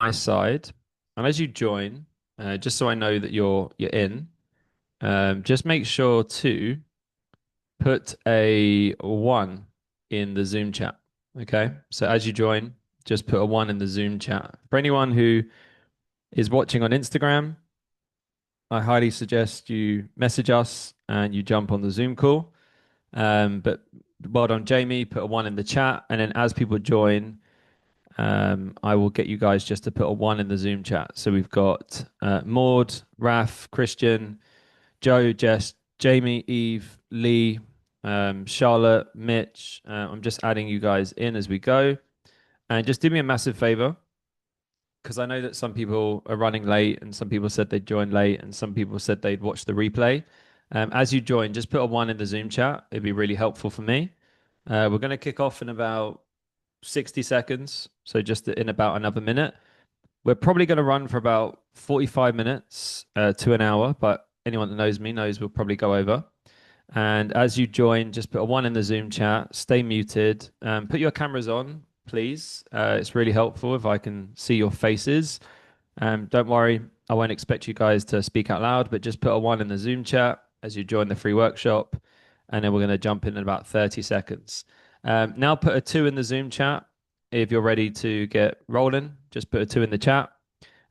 my side, and as you join, just so I know that you're in, just make sure to put a one in the Zoom chat. Okay, so as you join, just put a one in the Zoom chat. For anyone who is watching on Instagram, I highly suggest you message us and you jump on the Zoom call. But well done, Jamie. Put a one in the chat, and then as people join, I will get you guys just to put a one in the Zoom chat. So we've got Maud, Raf, Christian, Joe, Jess, Jamie, Eve, Lee, Charlotte, Mitch. I'm just adding you guys in as we go. And just do me a massive favor because I know that some people are running late and some people said they'd join late and some people said they'd watch the replay. As you join, just put a one in the Zoom chat. It'd be really helpful for me. We're going to kick off in about 60 seconds. So just in about another minute. We're probably going to run for about 45 minutes to an hour, but anyone that knows me knows we'll probably go over. And as you join, just put a one in the Zoom chat, stay muted, put your cameras on, please. It's really helpful if I can see your faces. Don't worry, I won't expect you guys to speak out loud, but just put a one in the Zoom chat as you join the free workshop. And then we're going to jump in about 30 seconds. Now put a two in the Zoom chat. If you're ready to get rolling, just put a two in the chat.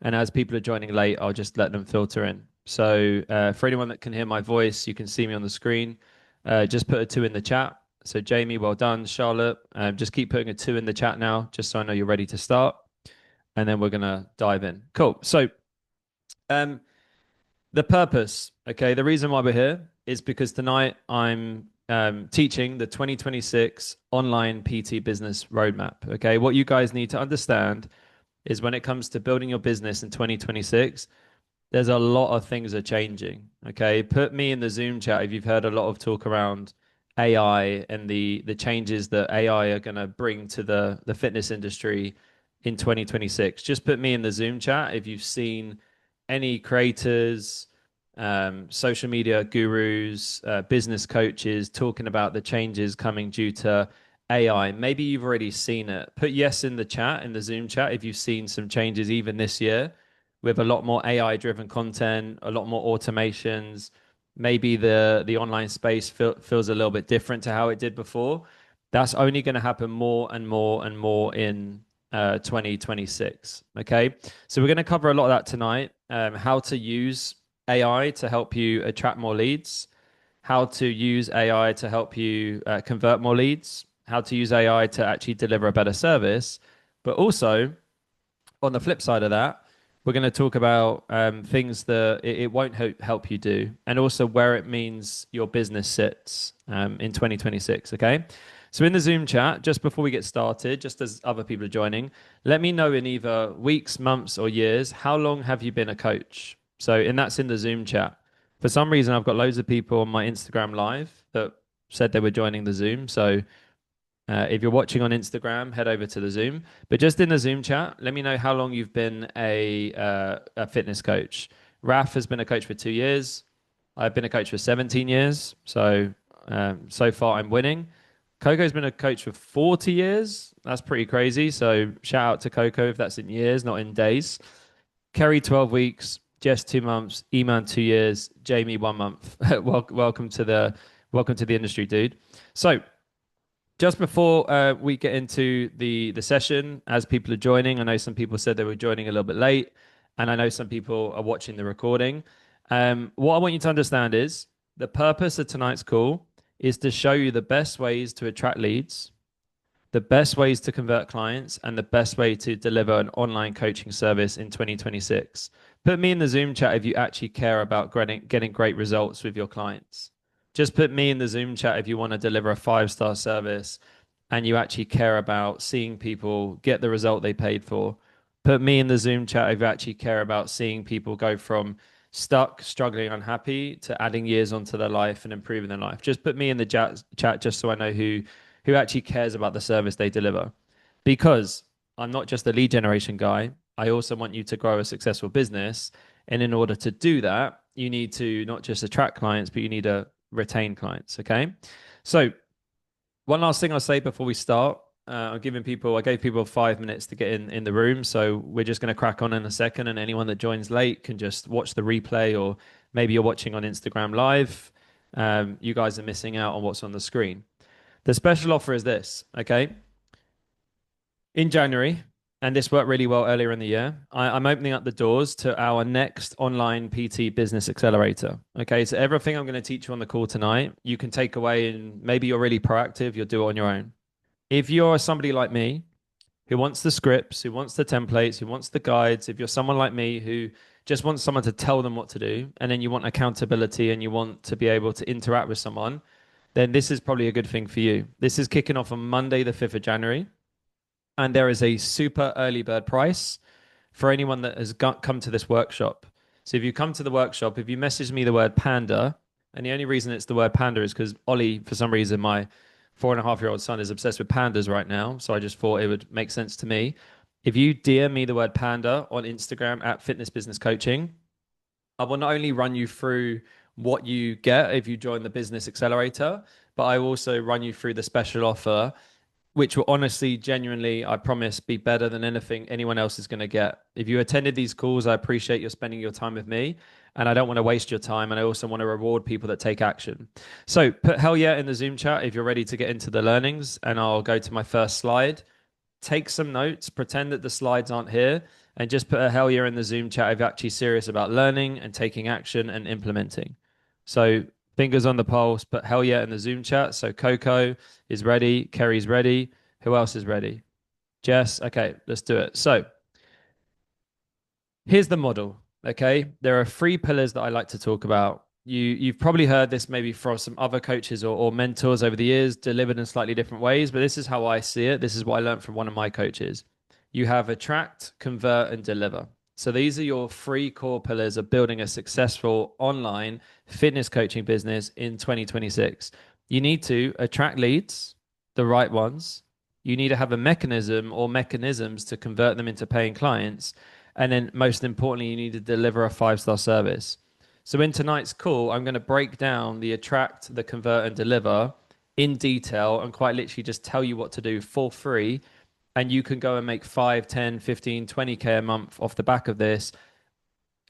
And as people are joining late, I'll just let them filter in. So for anyone that can hear my voice, you can see me on the screen. Just put a two in the chat. So Jamie, well done. Charlotte, just keep putting a two in the chat now, just so I know you're ready to start. And then we're gonna dive in. Cool. So um, the purpose, okay, the reason why we're here is because tonight I'm teaching the 2026 online PT business roadmap. Okay, what you guys need to understand is when it comes to building your business in 2026, there's a lot of things are changing. Okay. Put me in the Zoom chat if you've heard a lot of talk around AI and the changes that AI are going to bring to the fitness industry in 2026. Just put me in the Zoom chat if you've seen any creators, social media gurus, business coaches talking about the changes coming due to AI. Maybe you've already seen it. Put yes in the chat, in the Zoom chat, if you've seen some changes even this year with a lot more AI driven content, a lot more automations. Maybe the online space feels a little bit different to how it did before. That's only going to happen more and more and more in 2026. Okay. So we're going to cover a lot of that tonight. How to use AI to help you attract more leads, how to use AI to help you convert more leads, how to use AI to actually deliver a better service, but also on the flip side of that, we're going to talk about things that it won't help you do, and also where it means your business sits in 2026. Okay. So in the Zoom chat, just before we get started, just as other people are joining, let me know in either weeks, months, or years, how long have you been a coach? So, and that's in the Zoom chat. For some reason, I've got loads of people on my Instagram live that said they were joining the Zoom. So if you're watching on Instagram, head over to the Zoom. But just in the Zoom chat, let me know how long you've been a fitness coach. Raf has been a coach for 2 years. I've been a coach for 17 years. So so far, I'm winning. Coco's been a coach for 40 years. That's pretty crazy. So shout out to Coco if that's in years, not in days. Kerry, 12 weeks. Jess, 2 months. Eman, 2 years. Jamie, 1 month. Welcome to the industry, dude. So just before we get into the session, as people are joining, I know some people said they were joining a little bit late, and I know some people are watching the recording. What I want you to understand is the purpose of tonight's call is to show you the best ways to attract leads, the best ways to convert clients, and the best way to deliver an online coaching service in 2026. Put me in the Zoom chat if you actually care about getting great results with your clients. Just put me in the Zoom chat if you want to deliver a five-star service and you actually care about seeing people get the result they paid for. Put me in the Zoom chat if you actually care about seeing people go from stuck, struggling, unhappy to adding years onto their life and improving their life. Just put me in the chat just so I know who actually cares about the service they deliver. Because I'm not just a lead generation guy, I also want you to grow a successful business. And in order to do that, you need to not just attract clients, but you need to retain clients. Okay. So, one last thing I'll say before we start. I gave people 5 minutes to get in the room. So we're just going to crack on in a second. And anyone that joins late can just watch the replay, or maybe you're watching on Instagram Live. You guys are missing out on what's on the screen. The special offer is this, okay? In January, and this worked really well earlier in the year, I'm opening up the doors to our next online PT business accelerator. Okay, so everything I'm going to teach you on the call tonight, you can take away, and maybe you're really proactive, you'll do it on your own. If you're somebody like me who wants the scripts, who wants the templates, who wants the guides, if you're someone like me who just wants someone to tell them what to do, and then you want accountability and you want to be able to interact with someone, then this is probably a good thing for you. This is kicking off on Monday, the 5th of January, and there is a super early bird price for anyone that has come to this workshop. So if you come to the workshop, if you message me the word panda, and the only reason it's the word panda is because Ollie, for some reason, my 4.5-year-old son is obsessed with pandas right now. So I just thought it would make sense to me. If you DM me the word panda on Instagram at Fitness Business Coaching, I will not only run you through what you get if you join the Business Accelerator, but I will also run you through the special offer, which will honestly, genuinely, I promise, be better than anything anyone else is going to get. If you attended these calls, I appreciate you spending your time with me, and I don't want to waste your time. And I also want to reward people that take action. So put hell yeah in the Zoom chat if you're ready to get into the learnings, and I'll go to my first slide. Take some notes, pretend that the slides aren't here, and just put a hell yeah in the Zoom chat if you're actually serious about learning and taking action and implementing. So fingers on the pulse, but hell yeah in the Zoom chat. So Coco is ready, Kerry's ready. Who else is ready? Jess. Okay, let's do it. So here's the model. Okay, there are 3 pillars that I like to talk about. You've probably heard this maybe from some other coaches or mentors over the years, delivered in slightly different ways, but this is how I see it. This is what I learned from one of my coaches. You have attract, convert, and deliver. So these are your 3 core pillars of building a successful online fitness coaching business in 2026. You need to attract leads, the right ones. You need to have a mechanism or mechanisms to convert them into paying clients. And then most importantly, you need to deliver a 5-star service. So in tonight's call, I'm going to break down the attract, the convert, and deliver in detail, and quite literally just tell you what to do for free. And you can go and make 5, 10, 15, 20K a month off the back of this,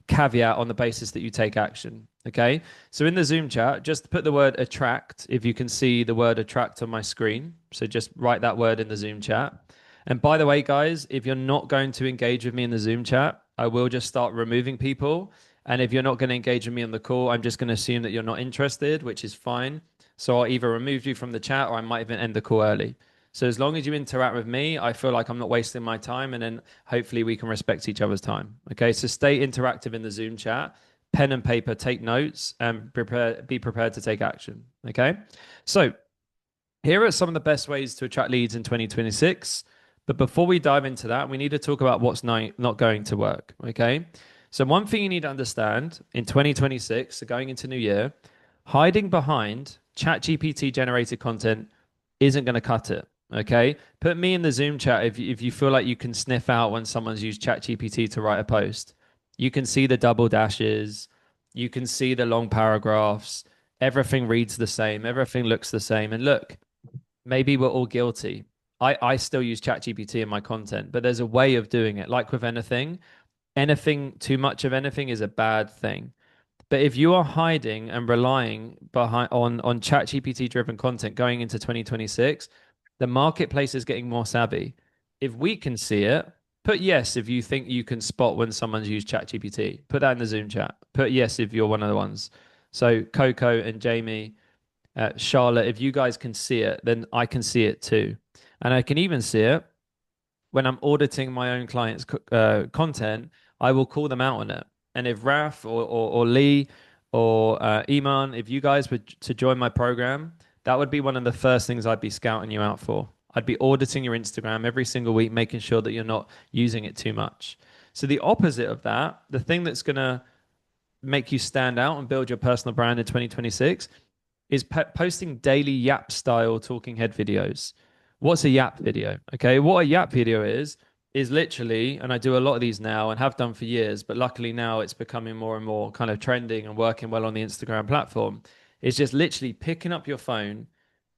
caveat on the basis that you take action. Okay. So in the Zoom chat, just put the word attract, if you can see the word attract on my screen. So just write that word in the Zoom chat. And by the way, guys, if you're not going to engage with me in the Zoom chat, I will just start removing people. And if you're not going to engage with me on the call, I'm just going to assume that you're not interested, which is fine. So I'll either remove you from the chat, or I might even end the call early. So as long as you interact with me, I feel like I'm not wasting my time, and then hopefully we can respect each other's time. Okay, so stay interactive in the Zoom chat, pen and paper, take notes, and be prepared to take action. Okay, so here are some of the best ways to attract leads in 2026. But before we dive into that, we need to talk about what's not going to work. Okay, so one thing you need to understand in 2026, so going into New Year, hiding behind ChatGPT generated content isn't going to cut it. Okay. Put me in the Zoom chat if you feel like you can sniff out when someone's used ChatGPT to write a post. You can see the double dashes, you can see the long paragraphs, everything reads the same, everything looks the same. And look, maybe we're all guilty. I still use ChatGPT in my content, but there's a way of doing it. Like with anything too much of anything is a bad thing. But if you are hiding and relying behind on ChatGPT driven content going into 2026, the marketplace is getting more savvy. If we can see it, put yes if you think you can spot when someone's used ChatGPT. Put that in the Zoom chat. Put yes if you're one of the ones. So Coco and Jamie, Charlotte, if you guys can see it, then I can see it too. And I can even see it when I'm auditing my own clients' content. I will call them out on it. And if Raf or Lee or Iman, if you guys were to join my program, that would be one of the first things I'd be scouting you out for. I'd be auditing your Instagram every single week, making sure that you're not using it too much. So the opposite of that, the thing that's going to make you stand out and build your personal brand in 2026 is posting daily Yap style talking head videos. What's a Yap video? Okay, what a Yap video is literally, and I do a lot of these now and have done for years, but luckily now it's becoming more and more kind of trending and working well on the Instagram platform. It's just literally picking up your phone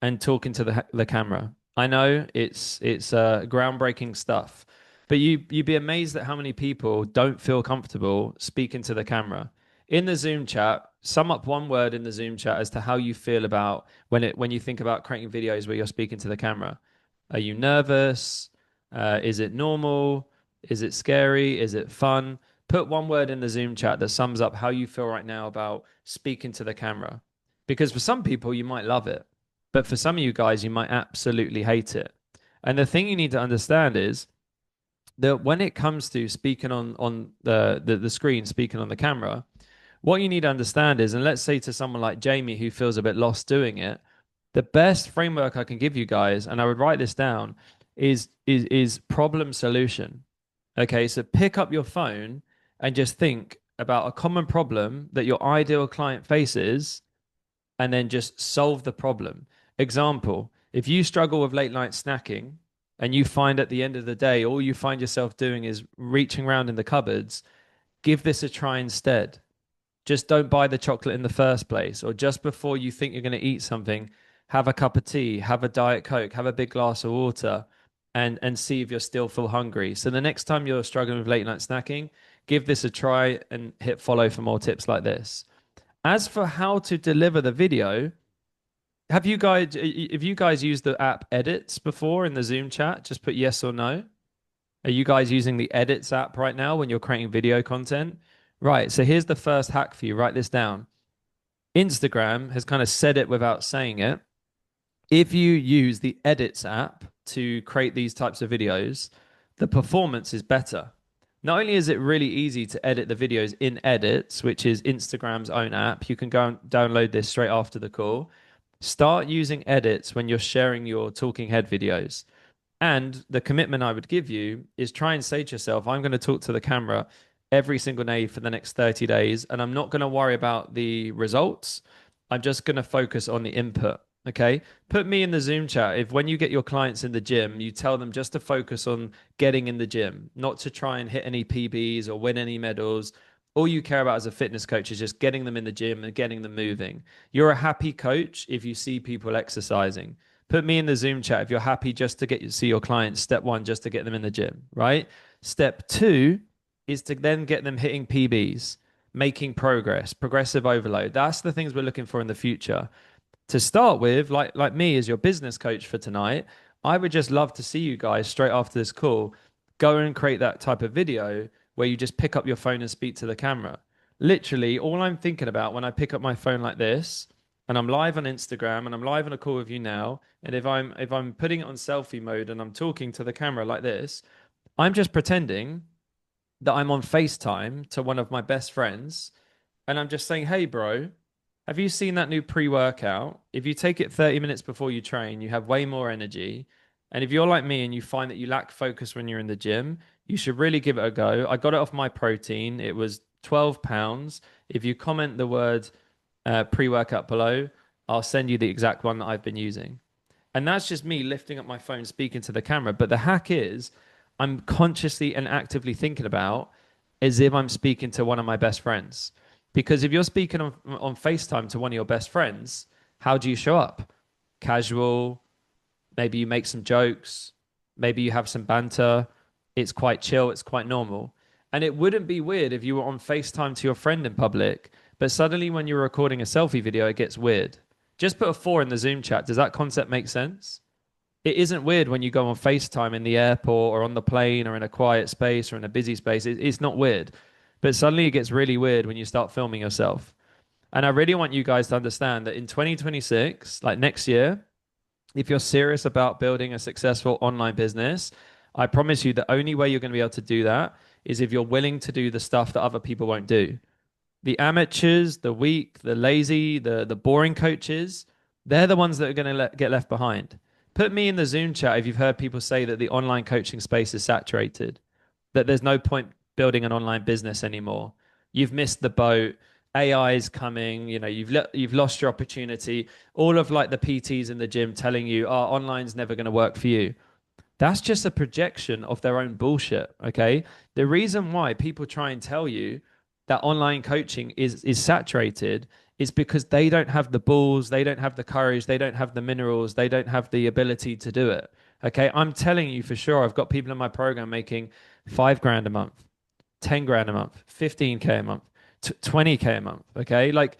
and talking to the camera. I know it's groundbreaking stuff, but you'd be amazed at how many people don't feel comfortable speaking to the camera. In the Zoom chat, sum up one word in the Zoom chat as to how you feel about when you think about creating videos where you're speaking to the camera. Are you nervous? Is it normal? Is it scary? Is it fun? Put one word in the Zoom chat that sums up how you feel right now about speaking to the camera. Because for some people, you might love it. But for some of you guys, you might absolutely hate it. And the thing you need to understand is that when it comes to speaking on the screen, speaking on the camera, what you need to understand is, and let's say to someone like Jamie who feels a bit lost doing it, the best framework I can give you guys, and I would write this down, is problem solution. Okay, so pick up your phone and just think about a common problem that your ideal client faces and then just solve the problem. Example, if you struggle with late night snacking and you find at the end of the day, all you find yourself doing is reaching around in the cupboards, give this a try instead. Just don't buy the chocolate in the first place. Or just before you think you're going to eat something, have a cup of tea, have a Diet Coke, have a big glass of water, and see if you're still feel hungry. So the next time you're struggling with late night snacking, give this a try and hit follow for more tips like this. As for how to deliver the video, have you guys used the app Edits before in the Zoom chat? Just put yes or no. Are you guys using the Edits app right now when you're creating video content? Right. So here's the first hack for you. Write this down. Instagram has kind of said it without saying it. If you use the Edits app to create these types of videos, the performance is better. Not only is it really easy to edit the videos in Edits, which is Instagram's own app, you can go and download this straight after the call. Start using Edits when you're sharing your talking head videos. And the commitment I would give you is try and say to yourself, I'm going to talk to the camera every single day for the next 30 days, and I'm not going to worry about the results. I'm just going to focus on the input. Okay. Put me in the Zoom chat. If when you get your clients in the gym, you tell them just to focus on getting in the gym, not to try and hit any PBs or win any medals. All you care about as a fitness coach is just getting them in the gym and getting them moving. You're a happy coach if you see people exercising. Put me in the Zoom chat if you're happy just to see your clients. Step one, just to get them in the gym, right? Step two is to then get them hitting PBs, making progress, progressive overload. That's the things we're looking for in the future. To start with, like me as your business coach for tonight, I would just love to see you guys straight after this call go and create that type of video where you just pick up your phone and speak to the camera. Literally, all I'm thinking about when I pick up my phone like this, and I'm live on Instagram and I'm live on a call with you now, and if I'm putting it on selfie mode and I'm talking to the camera like this, I'm just pretending that I'm on FaceTime to one of my best friends, and I'm just saying, "Hey, bro, have you seen that new pre-workout? If you take it 30 minutes before you train, you have way more energy. And if you're like me and you find that you lack focus when you're in the gym, you should really give it a go. I got it off My Protein. It was £12. If you comment the word pre-workout below, I'll send you the exact one that I've been using." And that's just me lifting up my phone, speaking to the camera. But the hack is I'm consciously and actively thinking about as if I'm speaking to one of my best friends. Because if you're speaking on FaceTime to one of your best friends, how do you show up? Casual, maybe you make some jokes, maybe you have some banter. It's quite chill, it's quite normal. And it wouldn't be weird if you were on FaceTime to your friend in public, but suddenly when you're recording a selfie video, it gets weird. Just put a four in the Zoom chat. Does that concept make sense? It isn't weird when you go on FaceTime in the airport or on the plane or in a quiet space or in a busy space. It's not weird. But suddenly it gets really weird when you start filming yourself. And I really want you guys to understand that in 2026, like next year, if you're serious about building a successful online business, I promise you the only way you're going to be able to do that is if you're willing to do the stuff that other people won't do. The amateurs, the weak, the lazy, the boring coaches, they're the ones that are going to get left behind. Put me in the Zoom chat if you've heard people say that the online coaching space is saturated, that there's no point building an online business anymore. You've missed the boat. AI is coming. You know, you've lost your opportunity. All of like the PTs in the gym telling you, "Oh, online's never going to work for you." That's just a projection of their own bullshit. Okay. The reason why people try and tell you that online coaching is saturated is because they don't have the balls, they don't have the courage, they don't have the minerals, they don't have the ability to do it. Okay. I'm telling you for sure, I've got people in my program making 5 grand a month, 10 grand a month, 15K a month, 20K a month. Okay. Like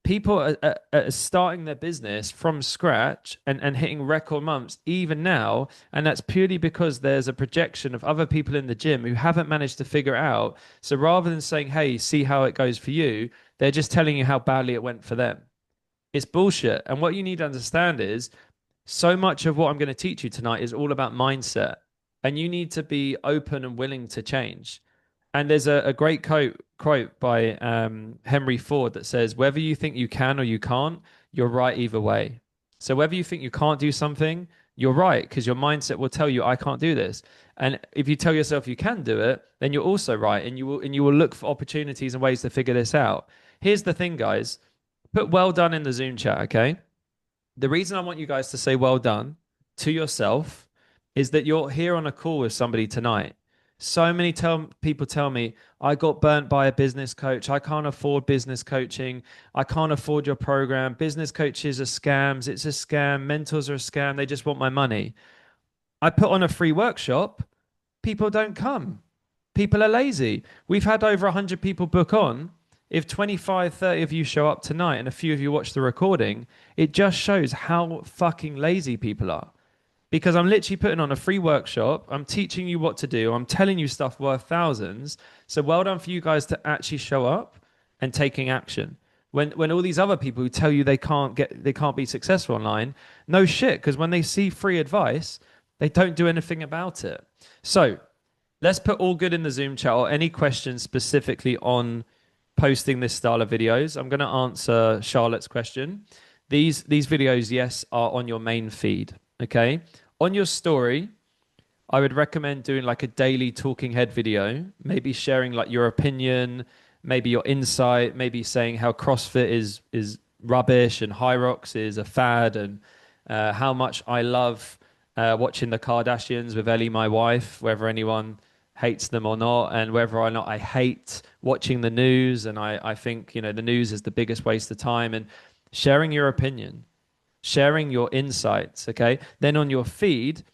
people are starting their business from scratch and hitting record months even now. And that's purely because there's a projection of other people in the gym who haven't managed to figure it out. So rather than saying, hey, see how it goes for you, they're just telling you how badly it went for them. It's bullshit. And what you need to understand is so much of what I'm going to teach you tonight is all about mindset. And you need to be open and willing to change. And there's a great quote by Henry Ford that says, whether you think you can or you can't, you're right either way. So whether you think you can't do something, you're right because your mindset will tell you, I can't do this. And if you tell yourself you can do it, then you're also right, and you will look for opportunities and ways to figure this out. Here's the thing, guys. Put well done in the Zoom chat, okay? The reason I want you guys to say well done to yourself is that you're here on a call with somebody tonight. So many people tell me, I got burnt by a business coach. I can't afford business coaching. I can't afford your program. Business coaches are scams. It's a scam. Mentors are a scam. They just want my money. I put on a free workshop. People don't come. People are lazy. We've had over 100 people book on. If 25, 30 of you show up tonight and a few of you watch the recording, it just shows how fucking lazy people are. Because I'm literally putting on a free workshop. I'm teaching you what to do. I'm telling you stuff worth thousands. So well done for you guys to actually show up and taking action. When all these other people who tell you they can't be successful online, no shit. Because when they see free advice, they don't do anything about it. So let's put all good in the Zoom chat or any questions specifically on posting this style of videos. I'm going to answer Charlotte's question. These videos, yes, are on your main feed. Okay. On your story, I would recommend doing like a daily talking head video, maybe sharing like your opinion, maybe your insight, maybe saying how CrossFit is rubbish and High Rocks is a fad, and how much I love watching the Kardashians with Ellie, my wife, whether anyone hates them or not, and whether or not I hate watching the news, and I think the news is the biggest waste of time, and sharing your opinion, sharing your insights. Okay, then on your feed,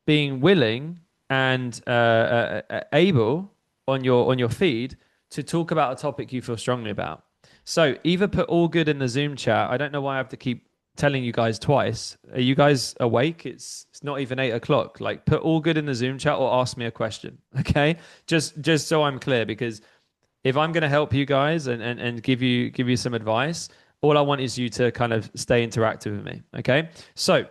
being willing and able on your feed to talk about a topic you feel strongly about. So either put all good in the Zoom chat. I don't know why I have to keep telling you guys twice. Are you guys awake? It's not even 8 o'clock. Like, put all good in the Zoom chat or ask me a question. Okay, just so I'm clear, because if I'm going to help you guys and give you some advice, all I want is you to kind of stay interactive with me. Okay, so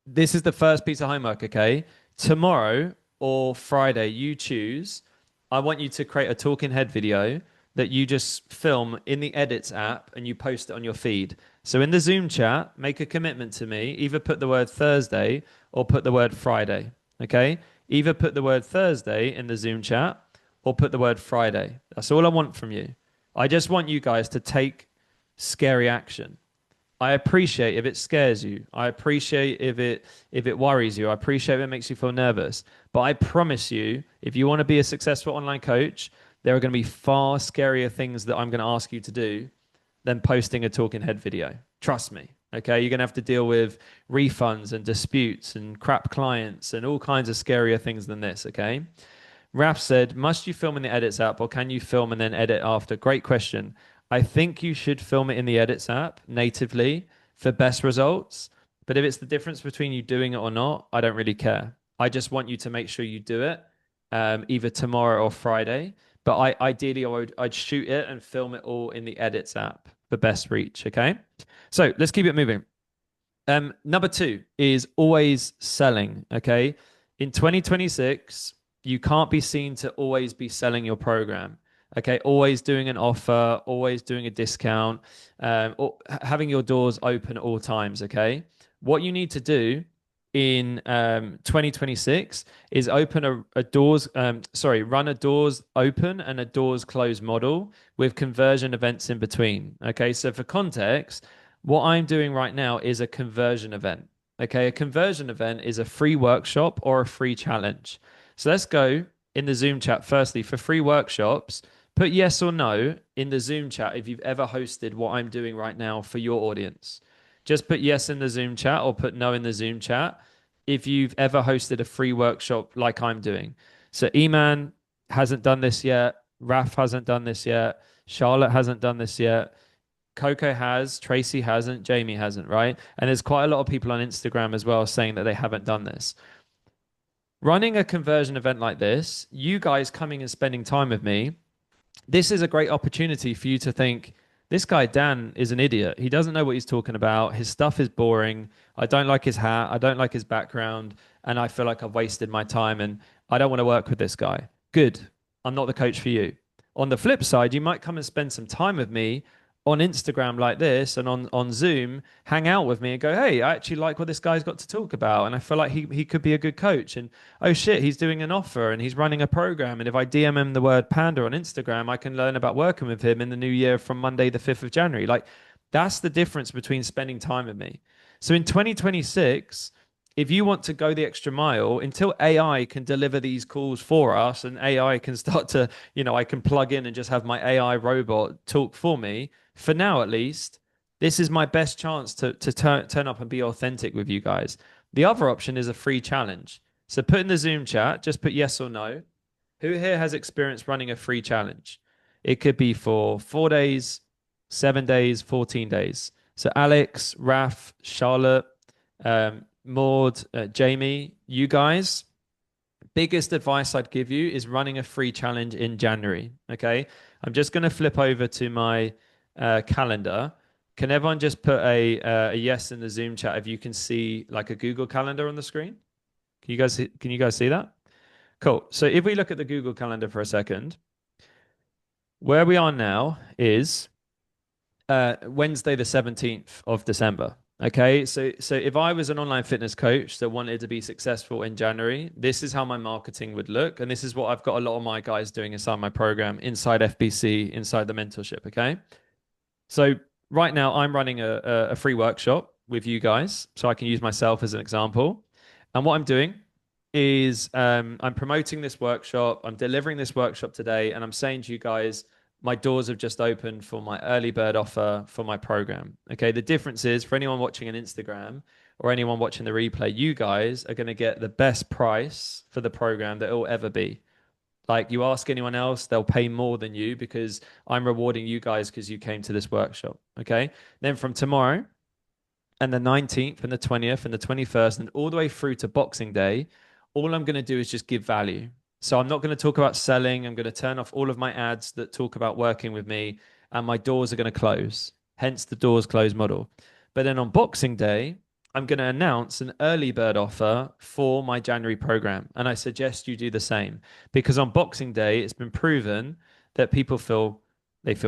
this is the first piece of homework. Okay, tomorrow or Friday, you choose. I want you to create a talking head video that you just film in the edits app and you post it on your feed. So in the Zoom chat, make a commitment to me. Either put the word Thursday or put the word Friday. Okay, either put the word Thursday in the Zoom chat or put the word Friday. That's all I want from you. I just want you guys to take scary action. I appreciate if it scares you. I appreciate if it worries you. I appreciate if it makes you feel nervous. But I promise you, if you want to be a successful online coach, there are going to be far scarier things that I'm going to ask you to do than posting a talking head video. Trust me. Okay, you're going to have to deal with refunds and disputes and crap clients and all kinds of scarier things than this. Okay. Raf said, must you film in the edits app or can you film and then edit after? Great question. I think you should film it in the edits app natively for best results. But if it's the difference between you doing it or not, I don't really care. I just want you to make sure you do it either tomorrow or Friday. But ideally, I'd shoot it and film it all in the edits app for best reach. Okay. So let's keep it moving. Number 2 is always selling. Okay. In 2026, you can't be seen to always be selling your program. Okay, always doing an offer, always doing a discount, or having your doors open at all times. Okay, what you need to do in 2026 is open a doors, run a doors open and a doors closed model with conversion events in between. Okay, so for context, what I'm doing right now is a conversion event. Okay, a conversion event is a free workshop or a free challenge. So let's go in the Zoom chat. Firstly, for free workshops, Put yes or no in the Zoom chat if you've ever hosted what I'm doing right now for your audience. Just put yes in the Zoom chat or put no in the Zoom chat if you've ever hosted a free workshop like I'm doing. So Eman hasn't done this yet. Raf hasn't done this yet. Charlotte hasn't done this yet. Coco has, Tracy hasn't, Jamie hasn't, right? And there's quite a lot of people on Instagram as well saying that they haven't done this. Running a conversion event like this, you guys coming and spending time with me, this is a great opportunity for you to think, this guy Dan is an idiot. He doesn't know what he's talking about. His stuff is boring. I don't like his hat. I don't like his background. And I feel like I've wasted my time and I don't want to work with this guy. Good. I'm not the coach for you. On the flip side, you might come and spend some time with me on Instagram like this and on Zoom, hang out with me and go, hey, I actually like what this guy's got to talk about. And I feel like he could be a good coach. And oh shit, he's doing an offer and he's running a program. And if I DM him the word panda on Instagram, I can learn about working with him in the new year from Monday, the 5th of January. Like that's the difference between spending time with me. So in 2026, if you want to go the extra mile until AI can deliver these calls for us and AI can start to, I can plug in and just have my AI robot talk for me, for now at least, this is my best chance to turn up and be authentic with you guys. The other option is a free challenge. So put in the Zoom chat, just put yes or no. Who here has experience running a free challenge? It could be for 4 days, 7 days, 14 days. So Alex, Raf, Charlotte, Maud, Jamie, you guys, biggest advice I'd give you is running a free challenge in January. Okay. I'm just going to flip over to my calendar. Can everyone just put a yes in the Zoom chat if you can see like a Google Calendar on the screen? Can you guys see that? Cool. So if we look at the Google Calendar for a second, where we are now is Wednesday, the 17th of December. Okay, so if I was an online fitness coach that wanted to be successful in January, this is how my marketing would look, and this is what I've got a lot of my guys doing inside my program, inside FBC, inside the mentorship. Okay, so right now I'm running a free workshop with you guys, so I can use myself as an example. And what I'm doing is I'm promoting this workshop. I'm delivering this workshop today, and I'm saying to you guys, my doors have just opened for my early bird offer for my program. Okay, the difference is for anyone watching on Instagram or anyone watching the replay, you guys are going to get the best price for the program that it will ever be. Like you ask anyone else, they'll pay more than you because I'm rewarding you guys because you came to this workshop. Okay, then from tomorrow and the 19th and the 20th and the 21st and all the way through to Boxing Day, all I'm going to do is just give value. So I'm not going to talk about selling. I'm going to turn off all of my ads that talk about working with me, and my doors are going to close. Hence the doors close model. But then on Boxing Day, I'm going to announce an early bird offer for my January program. And I suggest you do the same because on Boxing Day, it's been proven that people feel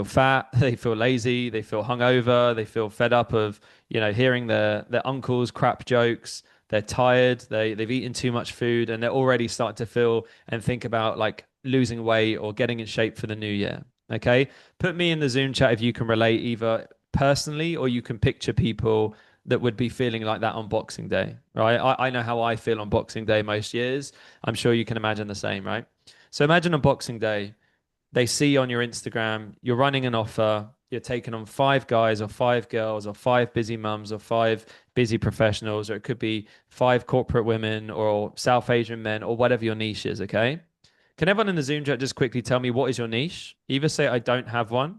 fat, they feel lazy, they feel hungover, they feel fed up of, hearing their uncle's crap jokes. They're tired, they've eaten too much food, and they're already starting to feel and think about like losing weight or getting in shape for the new year. Okay. Put me in the Zoom chat if you can relate either personally or you can picture people that would be feeling like that on Boxing Day, right? I know how I feel on Boxing Day most years. I'm sure you can imagine the same, right? So imagine on Boxing Day, they see on your Instagram, you're running an offer, you're taking on 5 guys or 5 girls or 5 busy mums or 5 busy professionals, or it could be 5 corporate women or South Asian men or whatever your niche is, okay? Can everyone in the Zoom chat just quickly tell me what is your niche? Either say I don't have one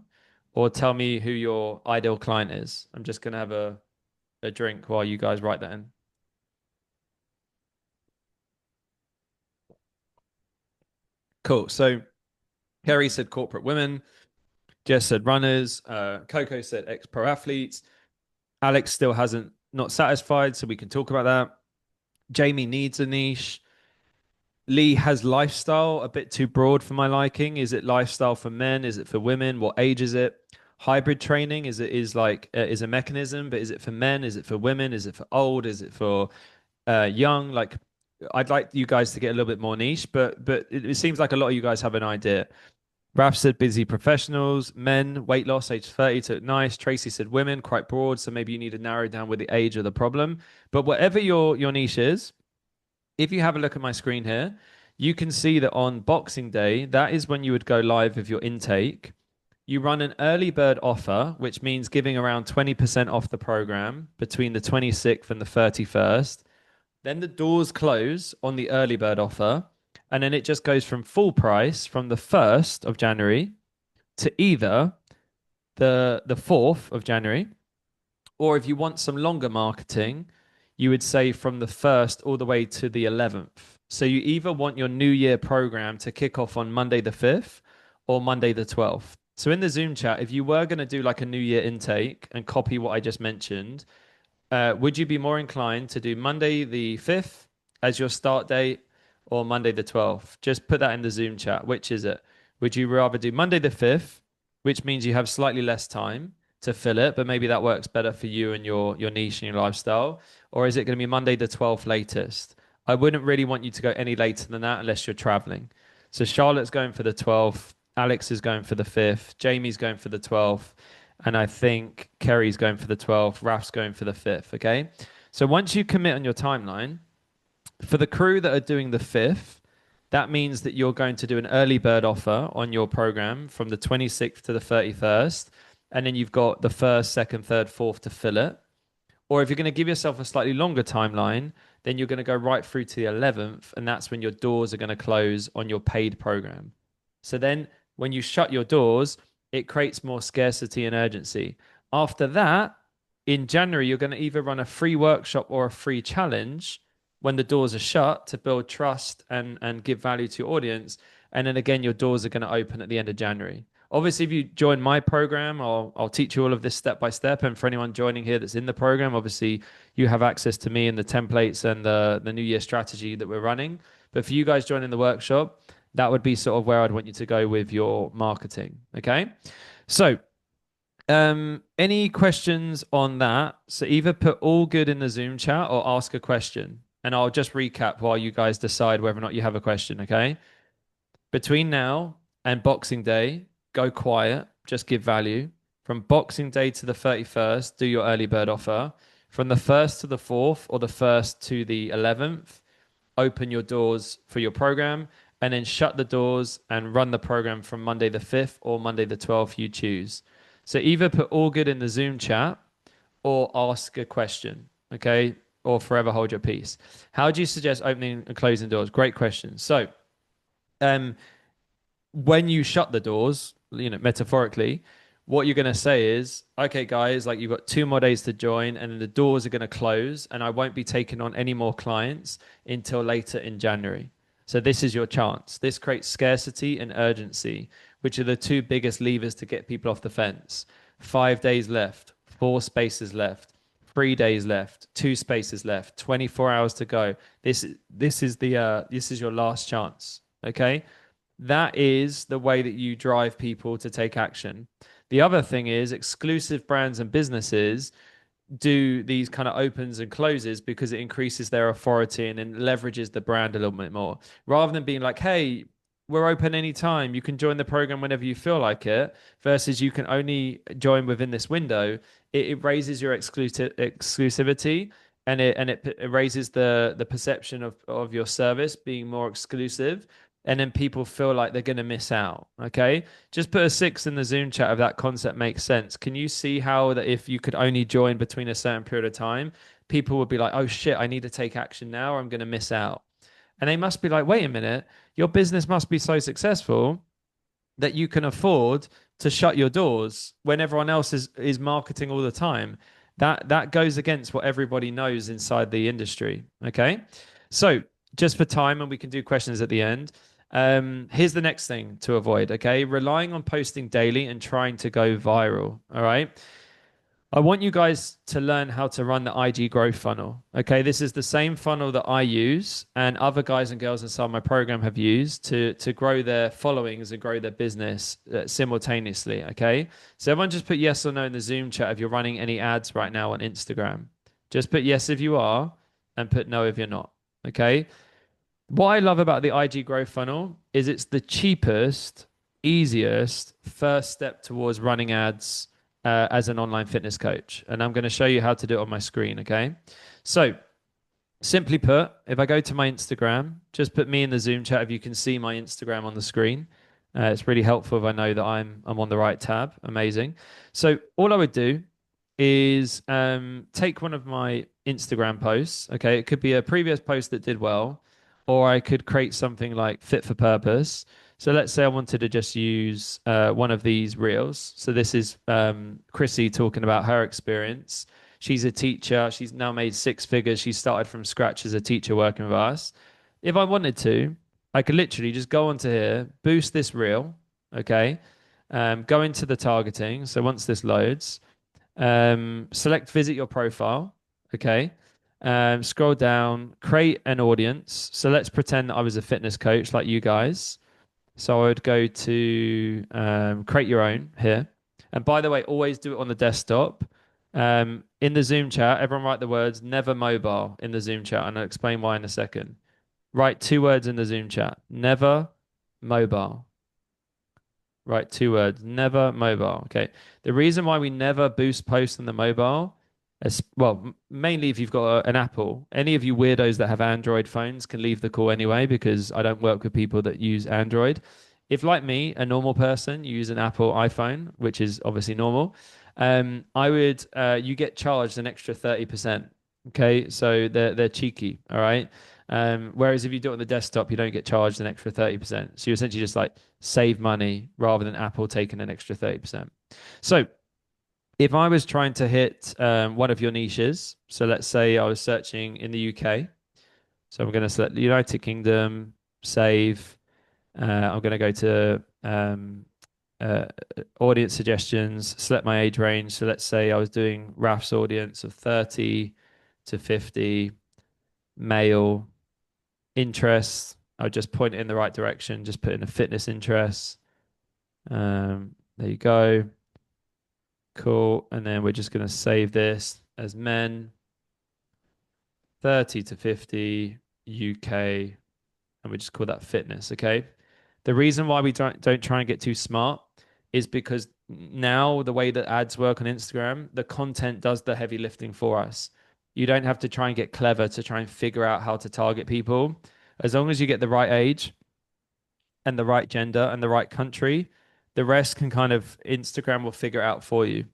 or tell me who your ideal client is. I'm just going to have a drink while you guys write that in. Cool. So Kerry said corporate women. Jess said runners. Coco said ex-pro athletes. Alex still hasn't not satisfied, so we can talk about that. Jamie needs a niche. Lee has lifestyle, a bit too broad for my liking. Is it lifestyle for men? Is it for women? What age is it? Hybrid training is a mechanism, but is it for men? Is it for women? Is it for old? Is it for young? Like, I'd like you guys to get a little bit more niche, but it seems like a lot of you guys have an idea. Raf said busy professionals, men, weight loss, age 30 to nice. Tracy said women, quite broad. So maybe you need to narrow down with the age of the problem. But whatever your niche is, if you have a look at my screen here, you can see that on Boxing Day, that is when you would go live with your intake. You run an early bird offer, which means giving around 20% off the program between the 26th and the 31st. Then the doors close on the early bird offer, and then it just goes from full price from the 1st of January to either the 4th of January, or if you want some longer marketing, you would say from the 1st all the way to the 11th. So you either want your New Year program to kick off on Monday the 5th or Monday the 12th. So in the Zoom chat, if you were going to do like a New Year intake and copy what I just mentioned, would you be more inclined to do Monday the 5th as your start date or Monday the 12th? Just put that in the Zoom chat. Which is it? Would you rather do Monday the 5th, which means you have slightly less time to fill it, but maybe that works better for you and your niche and your lifestyle? Or is it going to be Monday the 12th latest? I wouldn't really want you to go any later than that unless you're traveling. So Charlotte's going for the 12th, Alex is going for the 5th, Jamie's going for the 12th, and I think Kerry's going for the 12th, Raf's going for the 5th, okay? So once you commit on your timeline, for the crew that are doing the 5th, that means that you're going to do an early bird offer on your program from the 26th to the 31st, and then you've got the 1st, 2nd, 3rd, 4th to fill it. Or if you're going to give yourself a slightly longer timeline, then you're going to go right through to the 11th, and that's when your doors are going to close on your paid program. So then when you shut your doors, it creates more scarcity and urgency. After that, in January, you're going to either run a free workshop or a free challenge when the doors are shut to build trust and give value to your audience. And then again, your doors are going to open at the end of January. Obviously, if you join my program, I'll teach you all of this step by step. And for anyone joining here that's in the program, obviously you have access to me and the templates and the New Year strategy that we're running. But for you guys joining the workshop, that would be sort of where I'd want you to go with your marketing. Okay. So, any questions on that? So either put all good in the Zoom chat or ask a question. And I'll just recap while you guys decide whether or not you have a question. Okay. Between now and Boxing Day, go quiet, just give value. From Boxing Day to the 31st, do your early bird offer. From the 1st to the 4th or the 1st to the 11th, open your doors for your program and then shut the doors and run the program from Monday the 5th or Monday the 12th, you choose. So either put all good in the Zoom chat or ask a question, okay? Or forever hold your peace. How do you suggest opening and closing doors? Great question. So, when you shut the doors, metaphorically, what you're going to say is, okay, guys, like you've got 2 more days to join, and then the doors are going to close, and I won't be taking on any more clients until later in January. So this is your chance. This creates scarcity and urgency, which are the two biggest levers to get people off the fence. 5 days left, 4 spaces left, 3 days left, 2 spaces left, 24 hours to go. This is your last chance. Okay. That is the way that you drive people to take action. The other thing is exclusive brands and businesses do these kind of opens and closes because it increases their authority and then leverages the brand a little bit more. Rather than being like, hey, we're open anytime. You can join the program whenever you feel like it, versus you can only join within this window. It raises your exclusivity and it raises the perception of your service being more exclusive. And then people feel like they're going to miss out. Okay. Just put a 6 in the Zoom chat if that concept makes sense. Can you see how that if you could only join between a certain period of time, people would be like, oh shit, I need to take action now or I'm going to miss out. And they must be like, wait a minute, your business must be so successful that you can afford to shut your doors when everyone else is marketing all the time. That goes against what everybody knows inside the industry. Okay. So just for time, and we can do questions at the end. Here's the next thing to avoid, okay? Relying on posting daily and trying to go viral, all right? I want you guys to learn how to run the IG growth funnel, okay? This is the same funnel that I use and other guys and girls inside my program have used to grow their followings and grow their business simultaneously, okay? So everyone just put yes or no in the Zoom chat if you're running any ads right now on Instagram. Just put yes if you are and put no if you're not, okay? What I love about the IG growth funnel is it's the cheapest, easiest first step towards running ads as an online fitness coach. And I'm going to show you how to do it on my screen. Okay. So Simply put, if I go to my Instagram, just put me in the Zoom chat if you can see my Instagram on the screen. It's really helpful if I know that I'm on the right tab. Amazing. So all I would do is take one of my Instagram posts. Okay, it could be a previous post that did well, or I could create something like fit for purpose. So let's say I wanted to just use one of these reels. So this is Chrissy talking about her experience. She's a teacher. She's now made six figures. She started from scratch as a teacher working with us. If I wanted to, I could literally just go onto here, boost this reel, okay, go into the targeting. So once this loads, select visit your profile, okay, scroll down, create an audience. So let's pretend that I was a fitness coach like you guys. So I would go to create your own here. And by the way, always do it on the desktop. In the Zoom chat, everyone write the words never mobile in the Zoom chat, and I'll explain why in a second. Write two words in the Zoom chat. Never mobile. Write two words. Never mobile. Okay. The reason why we never boost posts on the mobile is, well, mainly if you've got an Apple. Any of you weirdos that have Android phones can leave the call anyway because I don't work with people that use Android. If, like me, a normal person, you use an Apple iPhone, which is obviously normal, I would you get charged an extra 30%. Okay, so they're cheeky, all right. Whereas if you do it on the desktop, you don't get charged an extra 30%. So you essentially just like save money rather than Apple taking an extra 30%. So if I was trying to hit one of your niches, so let's say I was searching in the UK, so I'm going to select the United Kingdom, save. I'm going to go to uh, audience suggestions, select my age range. So let's say I was doing Raf's audience of 30 to 50, male, interests. I would just point it in the right direction, just put in a fitness interest. There you go. Cool. And then we're just going to save this as men 30 to 50 UK, and we just call that fitness. Okay. The reason why we don't try and get too smart is because now the way that ads work on Instagram, the content does the heavy lifting for us. You don't have to try and get clever to try and figure out how to target people. As long as you get the right age and the right gender and the right country, the rest can kind of Instagram will figure out for you.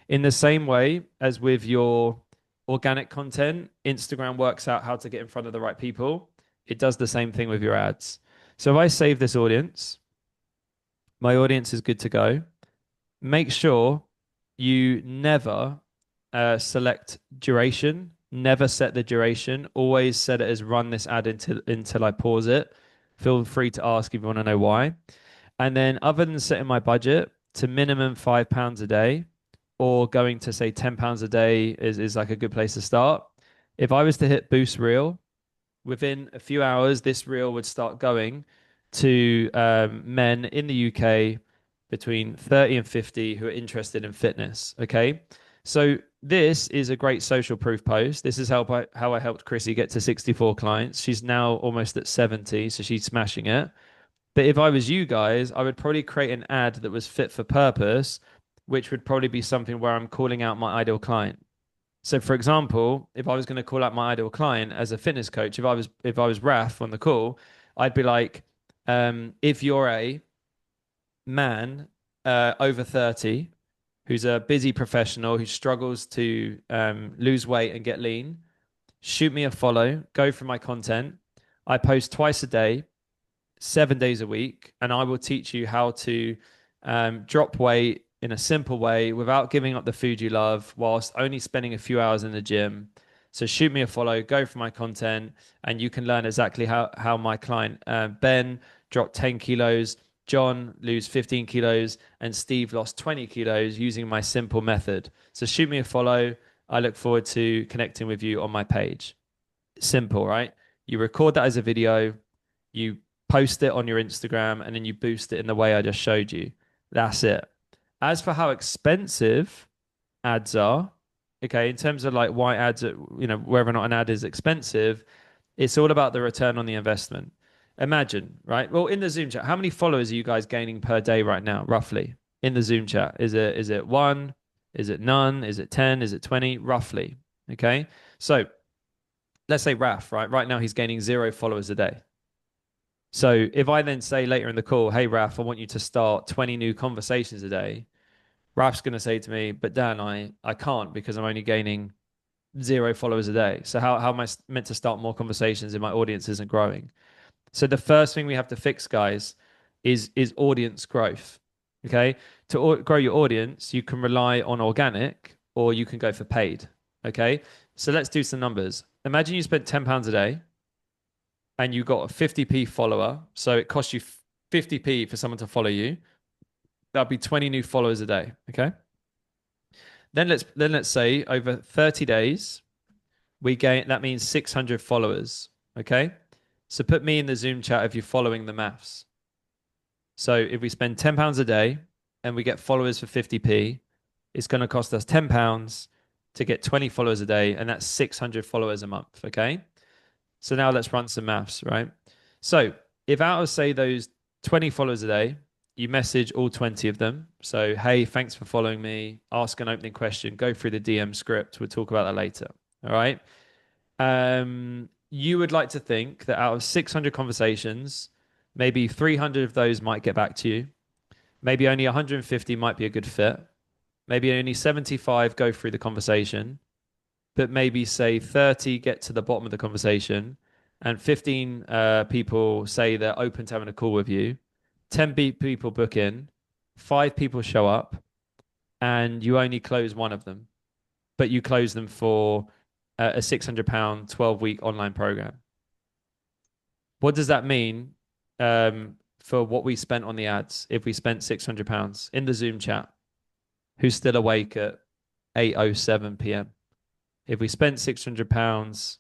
In the same way as with your organic content, Instagram works out how to get in front of the right people. It does the same thing with your ads. So if I save this audience, my audience is good to go. Make sure you never select duration. Never set the duration. Always set it as run this ad until I pause it. Feel free to ask if you want to know why. And then, other than setting my budget to minimum £5 a day, or going to say £10 a day is like a good place to start. If I was to hit boost reel, within a few hours, this reel would start going to men in the UK between 30 and 50 who are interested in fitness. Okay. So this is a great social proof post. This is how I helped Chrissy get to 64 clients. She's now almost at 70, so she's smashing it. But if I was you guys, I would probably create an ad that was fit for purpose, which would probably be something where I'm calling out my ideal client. So for example, if I was going to call out my ideal client as a fitness coach, if I was Raf on the call, I'd be like, if you're a man over 30 who's a busy professional who struggles to lose weight and get lean, shoot me a follow, go for my content. I post twice a day, 7 days a week, and I will teach you how to drop weight in a simple way without giving up the food you love whilst only spending a few hours in the gym. So shoot me a follow, go for my content, and you can learn exactly how my client Ben dropped 10 kilos, John lose 15 kilos, and Steve lost 20 kilos using my simple method. So shoot me a follow. I look forward to connecting with you on my page. Simple, right? You record that as a video, you post it on your Instagram, and then you boost it in the way I just showed you. That's it. As for how expensive ads are, okay, in terms of like why ads are, whether or not an ad is expensive, it's all about the return on the investment. Imagine, right? Well, in the Zoom chat, how many followers are you guys gaining per day right now, roughly? In the Zoom chat, is it one? Is it none? Is it 10? Is it 20? Roughly. Okay. So let's say Raf, right? Right now he's gaining 0 followers a day. So if I then say later in the call, hey Raf, I want you to start 20 new conversations a day, Raf's going to say to me, but Dan, I can't because I'm only gaining 0 followers a day. So how am I meant to start more conversations if my audience isn't growing? So the first thing we have to fix, guys, is audience growth. Okay, to grow your audience, you can rely on organic or you can go for paid. Okay, so let's do some numbers. Imagine you spent £10 a day and you got a 50p follower. So it costs you 50p for someone to follow you. That'd be 20 new followers a day. Okay. Then let's say over 30 days, we gain that means 600 followers. Okay. So put me in the Zoom chat if you're following the maths. So if we spend £10 a day and we get followers for 50p, it's going to cost us £10 to get 20 followers a day, and that's 600 followers a month. Okay. So now let's run some maths, right? So if out of, say, those 20 followers a day, you message all 20 of them. So, hey, thanks for following me. Ask an opening question. Go through the DM script. We'll talk about that later. All right. You would like to think that out of 600 conversations, maybe 300 of those might get back to you. Maybe only 150 might be a good fit. Maybe only 75 go through the conversation, but maybe say 30 get to the bottom of the conversation and 15 people say they're open to having a call with you. 10 people book in, 5 people show up, and you only close one of them, but you close them for a £600, 12-week online program. What does that mean for what we spent on the ads if we spent £600 in the Zoom chat? Who's still awake at 8:07 p.m.? If we spent £600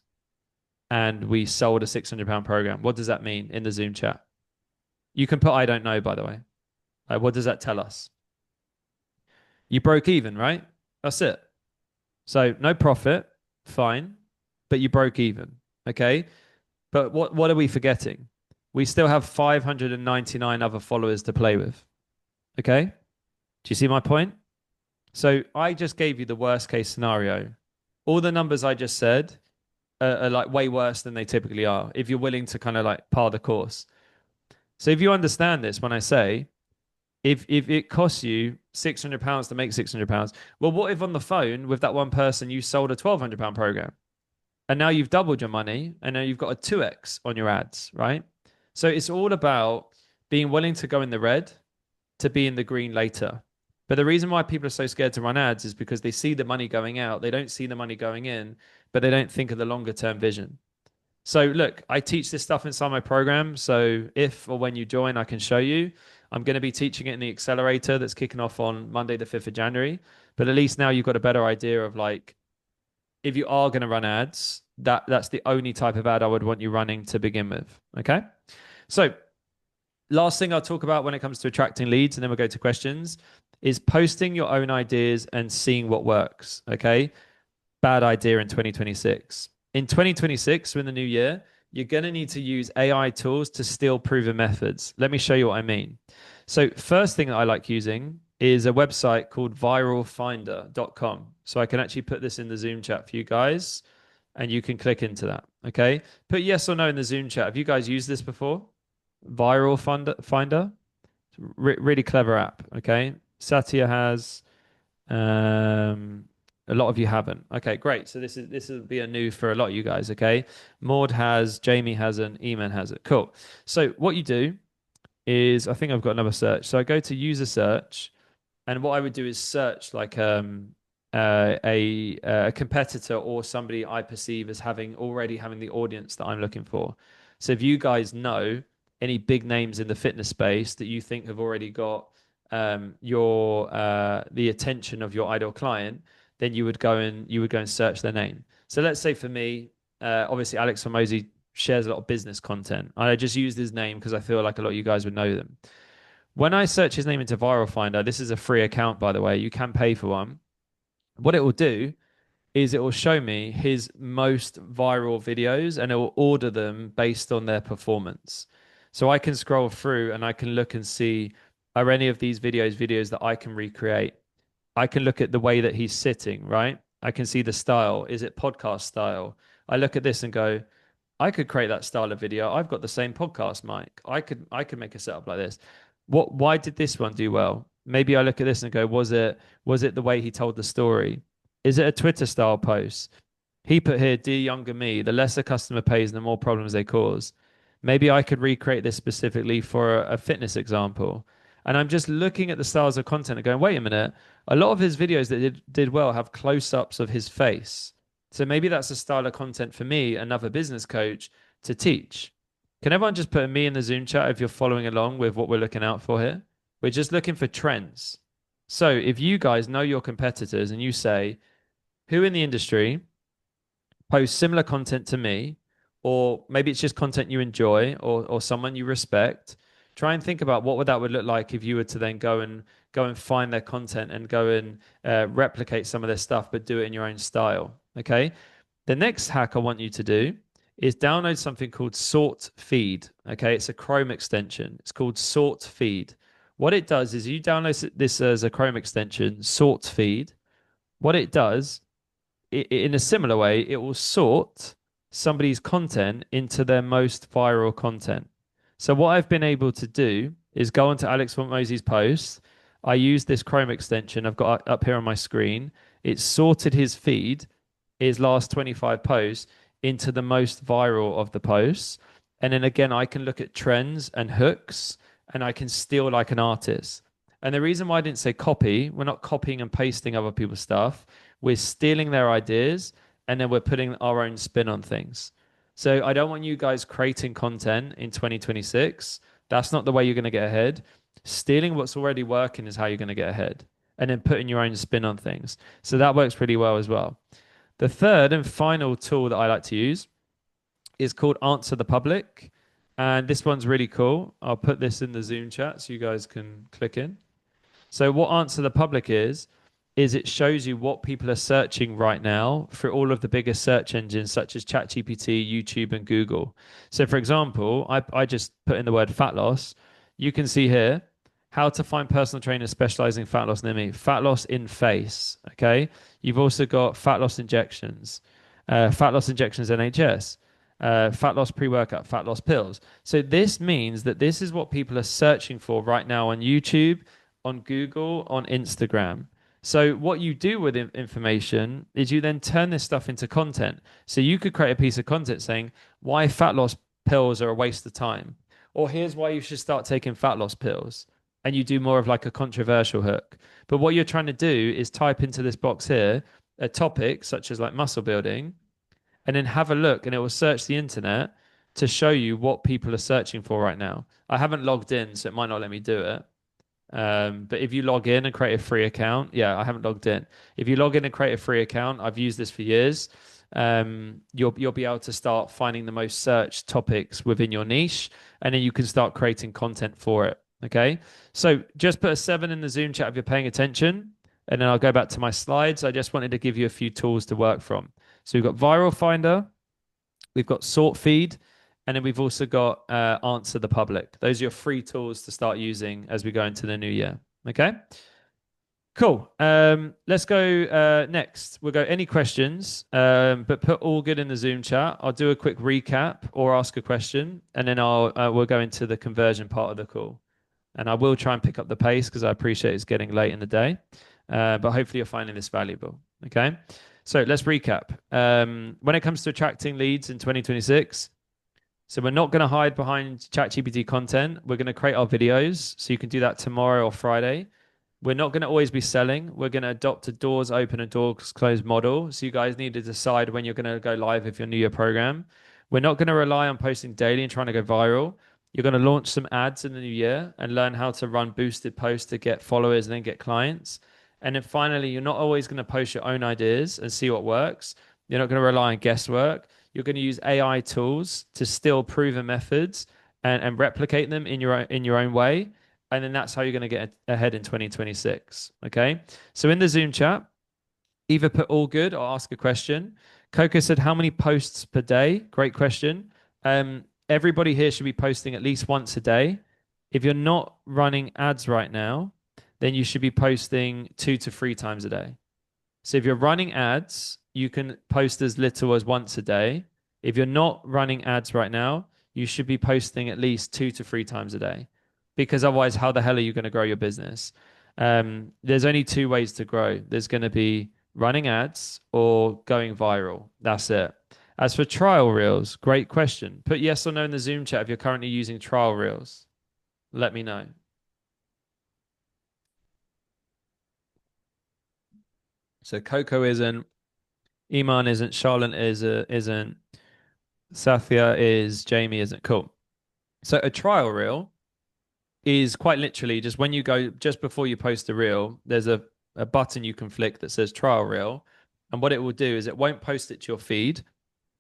and we sold a £600 program, what does that mean in the Zoom chat? You can put I don't know, by the way. What does that tell us? You broke even, right? That's it. So no profit, fine, but you broke even. Okay. But what are we forgetting? We still have 599 other followers to play with. Okay. Do you see my point? So I just gave you the worst case scenario. All the numbers I just said are like way worse than they typically are if you're willing to kind of like par the course. So if you understand this, when I say if it costs you £600 to make £600, well, what if on the phone with that one person you sold a £1,200 program, and now you've doubled your money, and now you've got a 2x on your ads, right? So it's all about being willing to go in the red to be in the green later. But the reason why people are so scared to run ads is because they see the money going out, they don't see the money going in, but they don't think of the longer term vision. So look, I teach this stuff inside my program. So if or when you join, I can show you. I'm going to be teaching it in the accelerator that's kicking off on Monday, the 5th of January. But at least now you've got a better idea of like, if you are going to run ads, that's the only type of ad I would want you running to begin with. Okay. So last thing I'll talk about when it comes to attracting leads, and then we'll go to questions, is posting your own ideas and seeing what works. Okay. Bad idea in 2026. In 2026, in the new year, you're going to need to use AI tools to steal proven methods. Let me show you what I mean. So first thing that I like using is a website called viralfinder.com. So I can actually put this in the Zoom chat for you guys and you can click into that. Okay. Put yes or no in the Zoom chat. Have you guys used this before? Viral Finder. Really clever app. Okay. Satya has. A lot of you haven't. Okay, great. So this will be a new for a lot of you guys. Okay, Maud has, Jamie hasn't, Eman has it. Cool. So what you do is, I think I've got another search. So I go to user search, and what I would do is search like a competitor or somebody I perceive as already having the audience that I'm looking for. So if you guys know any big names in the fitness space that you think have already got the attention of your ideal client, then you would go and search their name. So let's say for me, obviously Alex Hormozi shares a lot of business content. I just used his name because I feel like a lot of you guys would know them. When I search his name into Viral Finder, this is a free account, by the way. You can pay for one. What it will do is it will show me his most viral videos and it will order them based on their performance. So I can scroll through and I can look and see, are any of these videos that I can recreate? I can look at the way that he's sitting, right? I can see the style. Is it podcast style? I look at this and go, I could create that style of video. I've got the same podcast mic. I could make a setup like this. Why did this one do well? Maybe I look at this and go, was it the way he told the story? Is it a Twitter style post? He put here, dear younger me, the less a customer pays, the more problems they cause. Maybe I could recreate this specifically for a fitness example. And I'm just looking at the styles of content and going, wait a minute, a lot of his videos that did well have close-ups of his face. So maybe that's a style of content for me, another business coach, to teach. Can everyone just put me in the Zoom chat if you're following along with what we're looking out for here? We're just looking for trends. So if you guys know your competitors and you say, who in the industry post similar content to me, or maybe it's just content you enjoy or someone you respect, try and think about what would look like if you were to then go and find their content and go and replicate some of their stuff, but do it in your own style. Okay. The next hack I want you to do is download something called Sort Feed. Okay. It's a Chrome extension. It's called Sort Feed. What it does is you download this as a Chrome extension, Sort Feed. What it does in a similar way, it will sort somebody's content into their most viral content. So what I've been able to do is go onto Alex Hormozi's post. I use this Chrome extension I've got up here on my screen. It's sorted his feed, his last 25 posts, into the most viral of the posts. And then again, I can look at trends and hooks and I can steal like an artist. And the reason why I didn't say copy, we're not copying and pasting other people's stuff. We're stealing their ideas and then we're putting our own spin on things. So I don't want you guys creating content in 2026. That's not the way you're going to get ahead. Stealing what's already working is how you're going to get ahead, and then putting your own spin on things. So that works pretty well as well. The third and final tool that I like to use is called Answer the Public. And this one's really cool. I'll put this in the Zoom chat so you guys can click in. So what Answer the Public is it shows you what people are searching right now for all of the biggest search engines such as ChatGPT, YouTube, and Google. So for example, I just put in the word fat loss. You can see here how to find personal trainers specializing in fat loss near me. Fat loss in face. Okay. You've also got fat loss injections, NHS, fat loss pre-workout, fat loss pills. So this means that this is what people are searching for right now on YouTube, on Google, on Instagram. So what you do with information is you then turn this stuff into content. So you could create a piece of content saying why fat loss pills are a waste of time, or here's why you should start taking fat loss pills. And you do more of like a controversial hook. But what you're trying to do is type into this box here a topic such as like muscle building, and then have a look, and it will search the internet to show you what people are searching for right now. I haven't logged in, so it might not let me do it. But if you log in and create a free account, yeah, I haven't logged in. If you log in and create a free account, I've used this for years. You'll be able to start finding the most searched topics within your niche, and then you can start creating content for it. Okay, so just put a 7 in the Zoom chat if you're paying attention, and then I'll go back to my slides. I just wanted to give you a few tools to work from. So we've got Viral Finder, we've got Sort Feed, and then we've also got Answer the Public. Those are your free tools to start using as we go into the new year. Okay, cool. Let's go next. We'll go any questions, but put all good in the Zoom chat. I'll do a quick recap or ask a question, and then we'll go into the conversion part of the call. And I will try and pick up the pace because I appreciate it's getting late in the day. But hopefully you're finding this valuable. Okay. So let's recap. When it comes to attracting leads in 2026, so we're not going to hide behind ChatGPT content. We're going to create our videos. So you can do that tomorrow or Friday. We're not going to always be selling. We're going to adopt a doors open and doors closed model. So you guys need to decide when you're going to go live if you're new to your program. We're not going to rely on posting daily and trying to go viral. You're going to launch some ads in the new year and learn how to run boosted posts to get followers and then get clients. And then finally, you're not always going to post your own ideas and see what works. You're not going to rely on guesswork. You're going to use AI tools to still proven methods and replicate them in your own way. And then that's how you're going to get ahead in 2026. Okay. So in the Zoom chat, either put all good or ask a question. Coco said, how many posts per day? Great question. Everybody here should be posting at least once a day. If you're not running ads right now, then you should be posting 2 to 3 times a day. So if you're running ads, you can post as little as once a day. If you're not running ads right now, you should be posting at least 2 to 3 times a day, because otherwise, how the hell are you going to grow your business? There's only two ways to grow. There's going to be running ads or going viral. That's it. As for trial reels, great question. Put yes or no in the Zoom chat if you're currently using trial reels. Let me know. So Coco isn't, Iman isn't, Charlotte isn't, Sathya is, Jamie isn't. Cool. So a trial reel is quite literally just when you go, just before you post a reel, there's a button you can flick that says trial reel. And what it will do is it won't post it to your feed,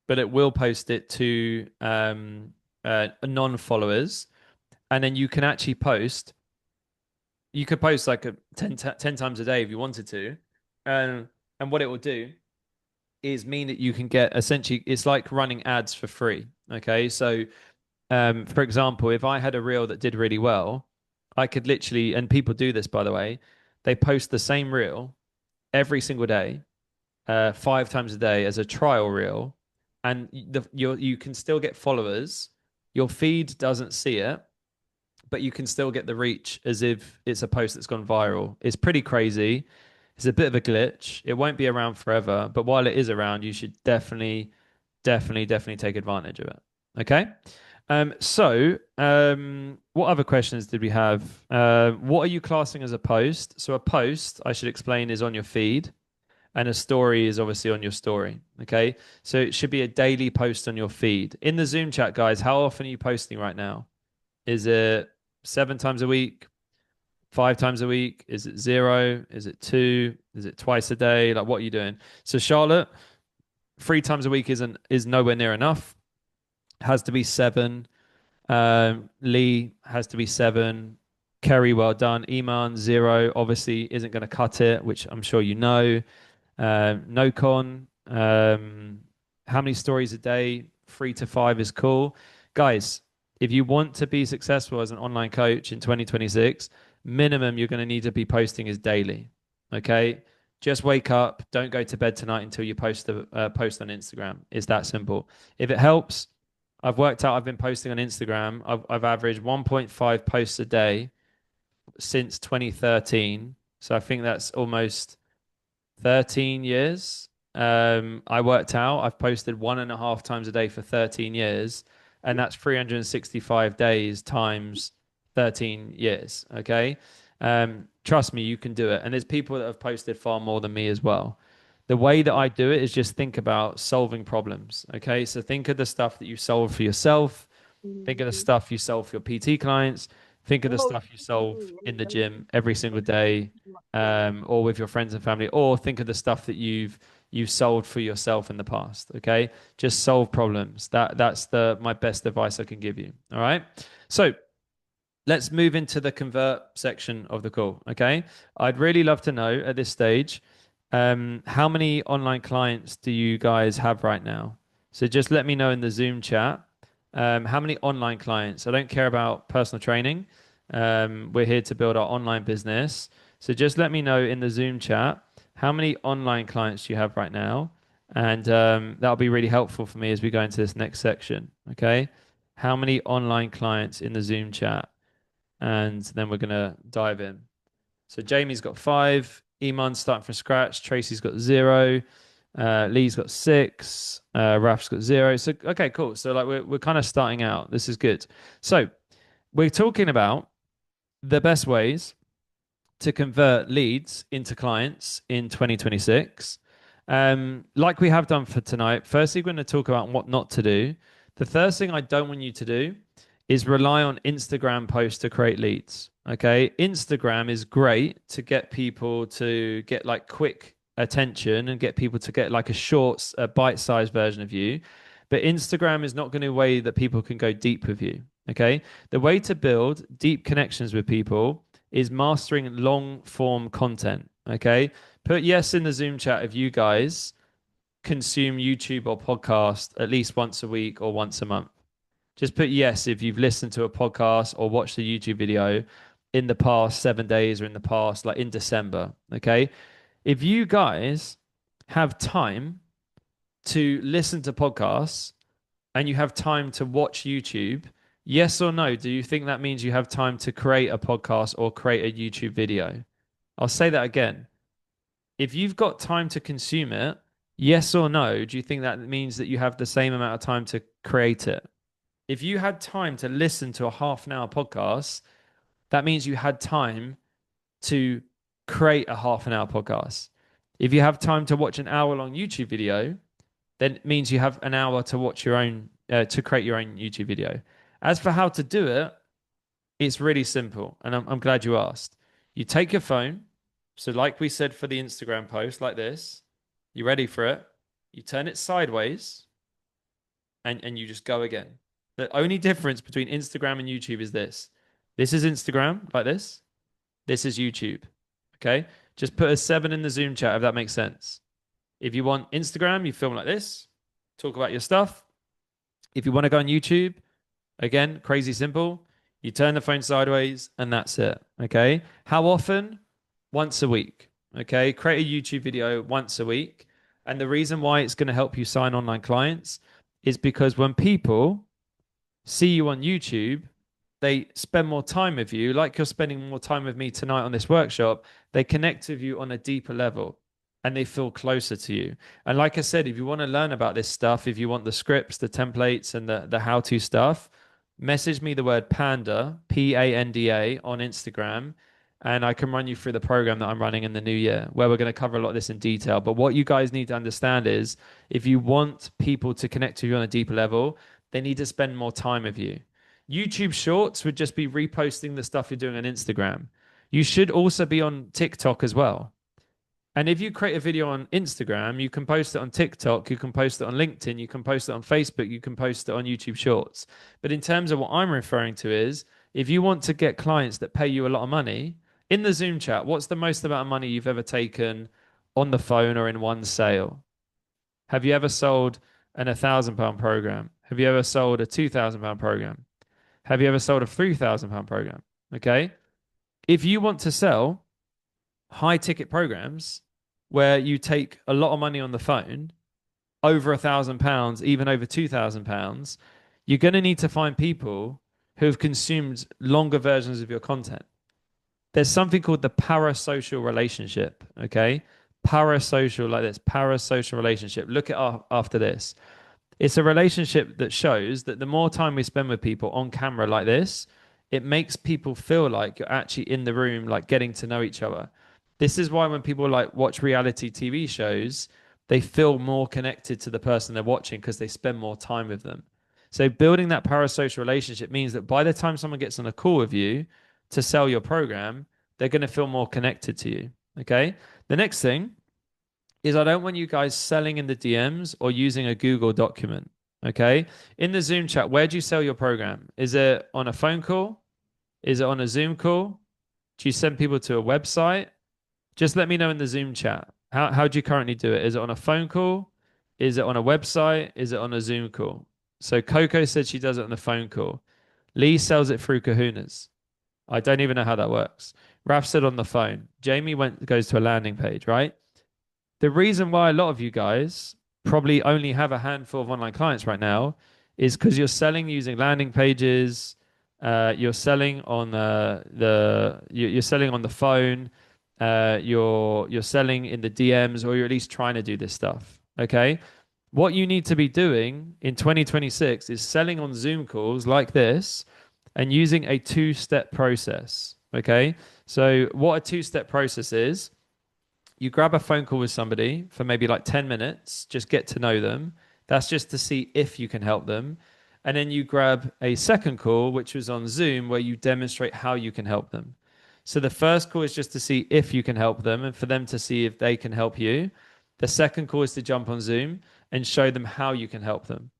but it will post it to non-followers. And then you can actually post, you could post like 10 times a day if you wanted to. And what it will do is mean that you can get, essentially, it's like running ads for free. Okay. So, for example, if I had a reel that did really well, I could literally, and people do this, by the way, they post the same reel every single day, 5 times a day as a trial reel, and you can still get followers. Your feed doesn't see it, but you can still get the reach as if it's a post that's gone viral. It's pretty crazy. It's a bit of a glitch. It won't be around forever, but while it is around, you should definitely take advantage of it. Okay. What other questions did we have? What are you classing as a post? So a post, I should explain, is on your feed, and a story is obviously on your story. Okay. So it should be a daily post on your feed. In the Zoom chat, guys, how often are you posting right now? Is it 7 times a week? 5 times a week? Is it zero? Is it two? Is it twice a day? Like, what are you doing? So Charlotte, 3 times a week is nowhere near enough. Has to be seven. Lee has to be seven. Kerry, well done. Iman, zero. Obviously, isn't going to cut it, which I'm sure you know. Nocon, how many stories a day? 3 to 5 is cool. Guys, if you want to be successful as an online coach in 2026, minimum you're going to need to be posting is daily. Okay. Just wake up. Don't go to bed tonight until you post the post on Instagram. It's that simple. If it helps, I've worked out I've been posting on Instagram. I've averaged 1.5 posts a day since 2013. So I think that's almost 13 years. I worked out I've posted 1.5 times a day for 13 years, and that's 365 days times 13 years. Okay. Trust me, you can do it. And there's people that have posted far more than me as well. The way that I do it is just think about solving problems. Okay. So think of the stuff that you solve for yourself. Think of the stuff you solve for your PT clients. Think of the stuff you solve in the gym every single day, or with your friends and family, or think of the stuff that you've solved for yourself in the past. Okay, just solve problems. That's the my best advice I can give you. All right. So let's move into the convert section of the call. Okay, I'd really love to know at this stage, how many online clients do you guys have right now? So just let me know in the Zoom chat. How many online clients? I don't care about personal training. We're here to build our online business. So just let me know in the Zoom chat how many online clients you have right now. And that'll be really helpful for me as we go into this next section. Okay. How many online clients in the Zoom chat? And then we're going to dive in. So Jamie's got 5. Iman's starting from scratch. Tracy's got 0. Lee's got 6. Raf's got 0. So okay, cool. So like we're kind of starting out. This is good. So we're talking about the best ways to convert leads into clients in 2026. Like we have done for tonight. Firstly, we're going to talk about what not to do. The first thing I don't want you to do is rely on Instagram posts to create leads. Okay. Instagram is great to get people to get like quick attention and get people to get like a short, bite-sized version of you. But Instagram is not going to be a way that people can go deep with you. Okay. The way to build deep connections with people is mastering long form content. Okay. Put yes in the Zoom chat if you guys consume YouTube or podcast at least once a week or once a month. Just put yes if you've listened to a podcast or watched a YouTube video in the past 7 days or in the past, like in December. Okay. If you guys have time to listen to podcasts and you have time to watch YouTube, yes or no, do you think that means you have time to create a podcast or create a YouTube video? I'll say that again. If you've got time to consume it, yes or no, do you think that means that you have the same amount of time to create it? If you had time to listen to a half an hour podcast, that means you had time to create a half an hour podcast. If you have time to watch an hour long YouTube video, then it means you have an hour to watch your own, to create your own YouTube video. As for how to do it, it's really simple. And I'm glad you asked. You take your phone. So, like we said for the Instagram post, like this, you ready for it? You turn it sideways and you just go again. The only difference between Instagram and YouTube is this. This is Instagram, like this. This is YouTube. Okay. Just put a 7 in the Zoom chat if that makes sense. If you want Instagram, you film like this, talk about your stuff. If you want to go on YouTube, again, crazy simple. You turn the phone sideways and that's it. Okay. How often? Once a week. Okay. Create a YouTube video once a week. And the reason why it's going to help you sign online clients is because when people see you on YouTube, they spend more time with you, like you're spending more time with me tonight on this workshop. They connect with you on a deeper level and they feel closer to you. And like I said, if you want to learn about this stuff, if you want the scripts, the templates, and the how-to stuff, message me the word Panda, Panda, on Instagram, and I can run you through the program that I'm running in the new year, where we're going to cover a lot of this in detail. But what you guys need to understand is if you want people to connect to you on a deeper level, they need to spend more time with you. YouTube Shorts would just be reposting the stuff you're doing on Instagram. You should also be on TikTok as well. And if you create a video on Instagram, you can post it on TikTok, you can post it on LinkedIn, you can post it on Facebook, you can post it on YouTube Shorts. But in terms of what I'm referring to is if you want to get clients that pay you a lot of money, in the Zoom chat, what's the most amount of money you've ever taken on the phone or in one sale? Have you ever sold an £1,000 program? Have you ever sold a £2,000 program? Have you ever sold a £3,000 program? Okay. If you want to sell high ticket programs where you take a lot of money on the phone, over £1,000, even over £2,000, you're going to need to find people who have consumed longer versions of your content. There's something called the parasocial relationship. Okay. Parasocial, like this, parasocial relationship. Look it up after this. It's a relationship that shows that the more time we spend with people on camera like this, it makes people feel like you're actually in the room, like getting to know each other. This is why when people like watch reality TV shows, they feel more connected to the person they're watching because they spend more time with them. So building that parasocial relationship means that by the time someone gets on a call with you to sell your program, they're going to feel more connected to you. Okay. The next thing is I don't want you guys selling in the DMs or using a Google document. Okay. In the Zoom chat, where do you sell your program? Is it on a phone call? Is it on a Zoom call? Do you send people to a website? Just let me know in the Zoom chat. How do you currently do it? Is it on a phone call? Is it on a website? Is it on a Zoom call? So Coco said she does it on a phone call. Lee sells it through Kahunas. I don't even know how that works. Raf said on the phone. Jamie goes to a landing page, right? The reason why a lot of you guys probably only have a handful of online clients right now is because you're selling using landing pages. You're selling on you're selling on the phone. You're selling in the DMs, or you're at least trying to do this stuff. Okay. What you need to be doing in 2026 is selling on Zoom calls like this and using a two-step process. Okay. So what a two-step process is, you grab a phone call with somebody for maybe like 10 minutes, just get to know them. That's just to see if you can help them. And then you grab a second call, which was on Zoom, where you demonstrate how you can help them. So the first call is just to see if you can help them and for them to see if they can help you. The second call is to jump on Zoom and show them how you can help them.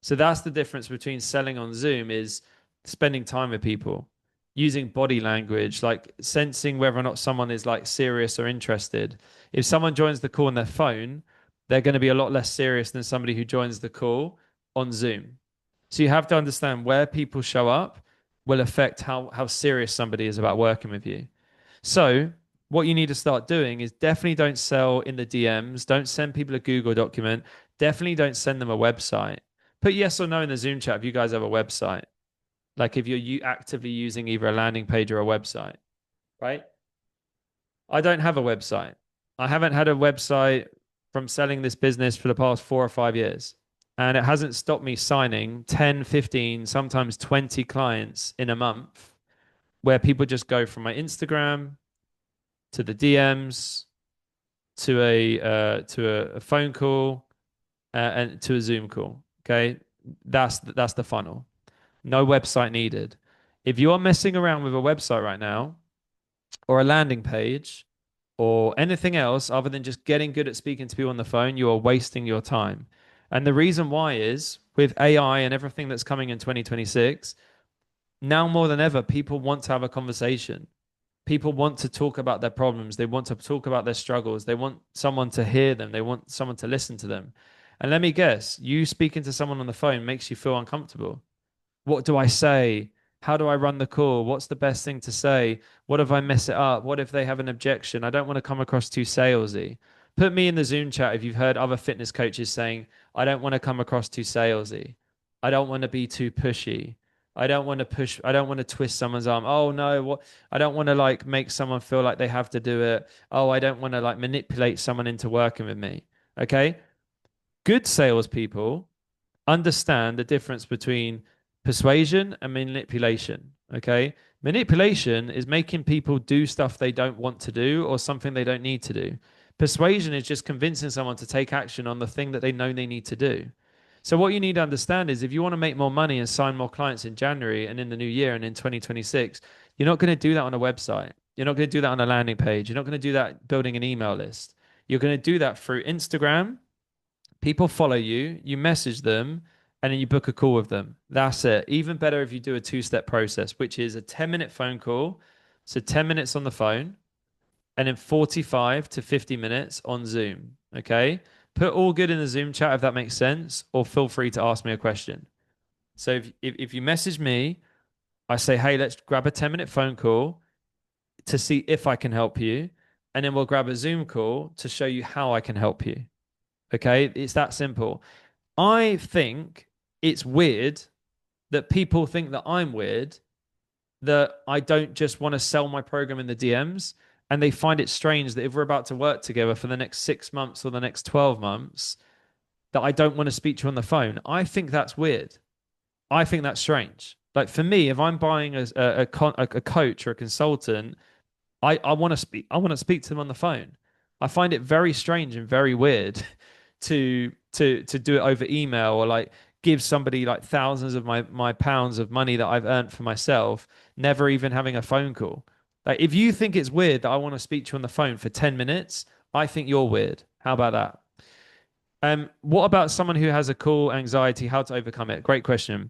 So that's the difference between selling on Zoom is spending time with people, using body language, like sensing whether or not someone is like serious or interested. If someone joins the call on their phone, they're going to be a lot less serious than somebody who joins the call on Zoom. So you have to understand where people show up will affect how serious somebody is about working with you. So what you need to start doing is definitely don't sell in the DMs. Don't send people a Google document. Definitely don't send them a website. Put yes or no in the Zoom chat if you guys have a website. Like if you're actively using either a landing page or a website, right? I don't have a website. I haven't had a website from selling this business for the past 4 or 5 years. And it hasn't stopped me signing 10, 15, sometimes 20 clients in a month where people just go from my Instagram to the DMs to a phone call and to a Zoom call. Okay, that's the funnel. No website needed. If you are messing around with a website right now or a landing page or anything else other than just getting good at speaking to people on the phone, you are wasting your time. And the reason why is with AI and everything that's coming in 2026, now more than ever, people want to have a conversation. People want to talk about their problems. They want to talk about their struggles. They want someone to hear them. They want someone to listen to them. And let me guess, you speaking to someone on the phone makes you feel uncomfortable. What do I say? How do I run the call? What's the best thing to say? What if I mess it up? What if they have an objection? I don't want to come across too salesy. Put me in the Zoom chat if you've heard other fitness coaches saying, I don't want to come across too salesy. I don't want to be too pushy. I don't want to push, I don't want to twist someone's arm. Oh no, what I don't want to like make someone feel like they have to do it. Oh, I don't want to like manipulate someone into working with me. Okay. Good salespeople understand the difference between persuasion and manipulation. Okay. Manipulation is making people do stuff they don't want to do or something they don't need to do. Persuasion is just convincing someone to take action on the thing that they know they need to do. So, what you need to understand is if you want to make more money and sign more clients in January and in the new year and in 2026, you're not going to do that on a website. You're not going to do that on a landing page. You're not going to do that building an email list. You're going to do that through Instagram. People follow you, you message them, and then you book a call with them. That's it. Even better if you do a two-step process, which is a 10-minute phone call. So 10 minutes on the phone and then 45 to 50 minutes on Zoom. Okay. Put all good in the Zoom chat if that makes sense, or feel free to ask me a question. So if you message me, I say, hey, let's grab a 10-minute phone call to see if I can help you. And then we'll grab a Zoom call to show you how I can help you. Okay. It's that simple. I think it's weird that people think that I'm weird, that I don't just want to sell my program in the DMs. And they find it strange that if we're about to work together for the next 6 months or the next 12 months, that I don't want to speak to you on the phone. I think that's weird. I think that's strange. Like for me, if I'm buying a coach or a consultant, I want to speak. I want to speak to them on the phone. I find it very strange and very weird to do it over email or like give somebody like thousands of my pounds of money that I've earned for myself, never even having a phone call. Like if you think it's weird that I want to speak to you on the phone for 10 minutes, I think you're weird. How about that? What about someone who has a cool anxiety? How to overcome it? Great question.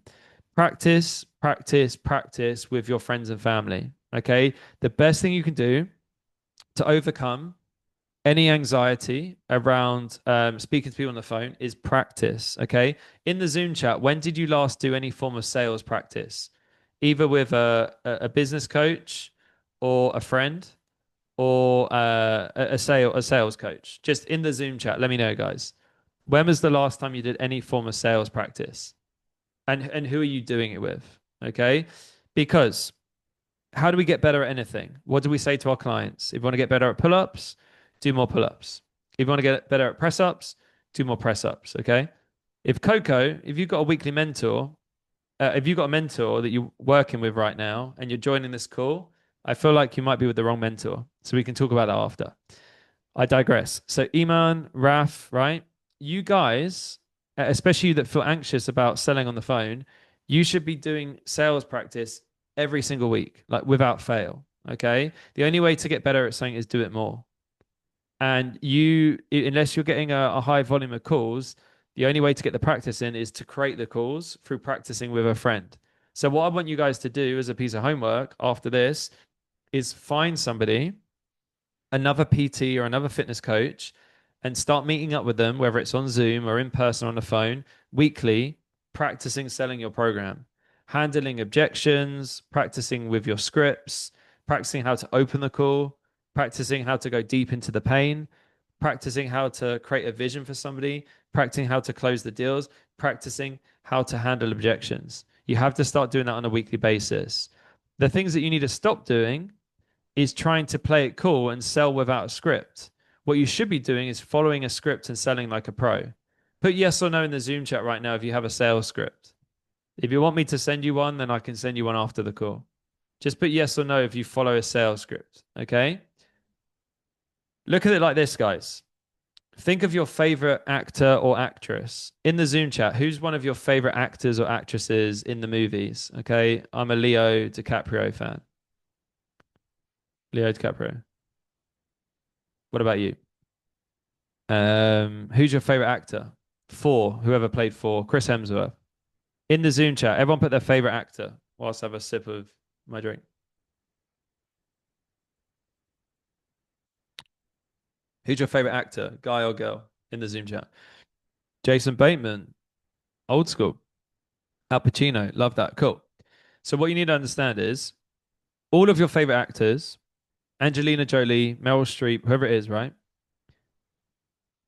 Practice, practice, practice with your friends and family. Okay. The best thing you can do to overcome any anxiety around speaking to people on the phone is practice. Okay. In the Zoom chat, when did you last do any form of sales practice? Either with a business coach or a friend or a sales coach. Just in the Zoom chat, let me know, guys. When was the last time you did any form of sales practice? And who are you doing it with? Okay. Because how do we get better at anything? What do we say to our clients? If you want to get better at pull-ups, do more pull-ups. If you want to get better at press-ups, do more press-ups. Okay. If Coco, if you've got a weekly mentor, if you've got a mentor that you're working with right now and you're joining this call, I feel like you might be with the wrong mentor. So we can talk about that after. I digress. So Iman, Raf, right? You guys, especially you that feel anxious about selling on the phone, you should be doing sales practice every single week, like without fail. Okay. The only way to get better at something is do it more. And you, unless you're getting a high volume of calls, the only way to get the practice in is to create the calls through practicing with a friend. So, what I want you guys to do as a piece of homework after this is find somebody, another PT or another fitness coach, and start meeting up with them, whether it's on Zoom or in person on the phone, weekly, practicing selling your program, handling objections, practicing with your scripts, practicing how to open the call, practicing how to go deep into the pain, practicing how to create a vision for somebody, practicing how to close the deals, practicing how to handle objections. You have to start doing that on a weekly basis. The things that you need to stop doing is trying to play it cool and sell without a script. What you should be doing is following a script and selling like a pro. Put yes or no in the Zoom chat right now if you have a sales script. If you want me to send you one, then I can send you one after the call. Just put yes or no if you follow a sales script. Okay. Look at it like this, guys. Think of your favorite actor or actress in the Zoom chat. Who's one of your favorite actors or actresses in the movies? Okay. I'm a Leo DiCaprio fan. Leo DiCaprio. What about you? Who's your favorite actor? Thor, whoever played Thor, Chris Hemsworth. In the Zoom chat, everyone put their favorite actor whilst I have a sip of my drink. Who's your favorite actor, guy or girl, in the Zoom chat? Jason Bateman, old school. Al Pacino, love that. Cool. So what you need to understand is all of your favorite actors, Angelina Jolie, Meryl Streep, whoever it is, right?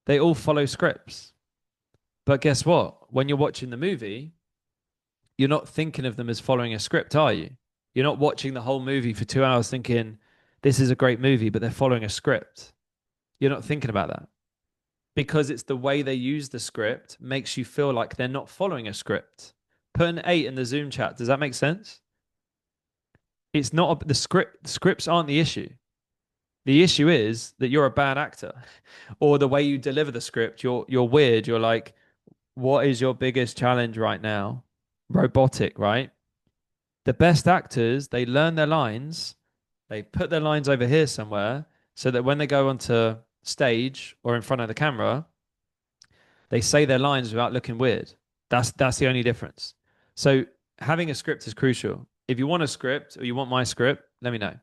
They all follow scripts. But guess what? When you're watching the movie, you're not thinking of them as following a script, are you? You're not watching the whole movie for 2 hours thinking, this is a great movie, but they're following a script. You're not thinking about that because it's the way they use the script makes you feel like they're not following a script. Put an 8 in the Zoom chat. Does that make sense? It's not the script. The scripts aren't the issue. The issue is that you're a bad actor or the way you deliver the script. You're weird. You're like, what is your biggest challenge right now? Robotic, right? The best actors, they learn their lines, they put their lines over here somewhere so that when they go onto stage or in front of the camera, they say their lines without looking weird. That's the only difference. So having a script is crucial. If you want a script or you want my script, let me know.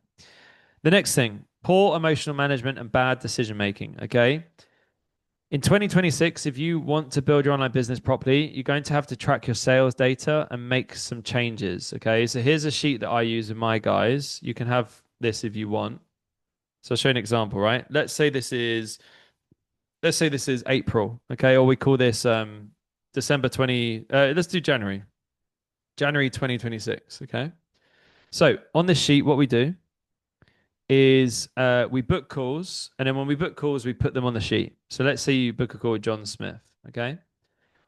The next thing, poor emotional management and bad decision making. Okay. In 2026, if you want to build your online business properly, you're going to have to track your sales data and make some changes. Okay. So here's a sheet that I use with my guys. You can have this if you want. So I'll show you an example, right? Let's say this is April. Okay. Or we call this December 20, let's do January 2026. Okay. So on this sheet, what we do is we book calls, and then when we book calls, we put them on the sheet. So let's say you book a call with John Smith. Okay.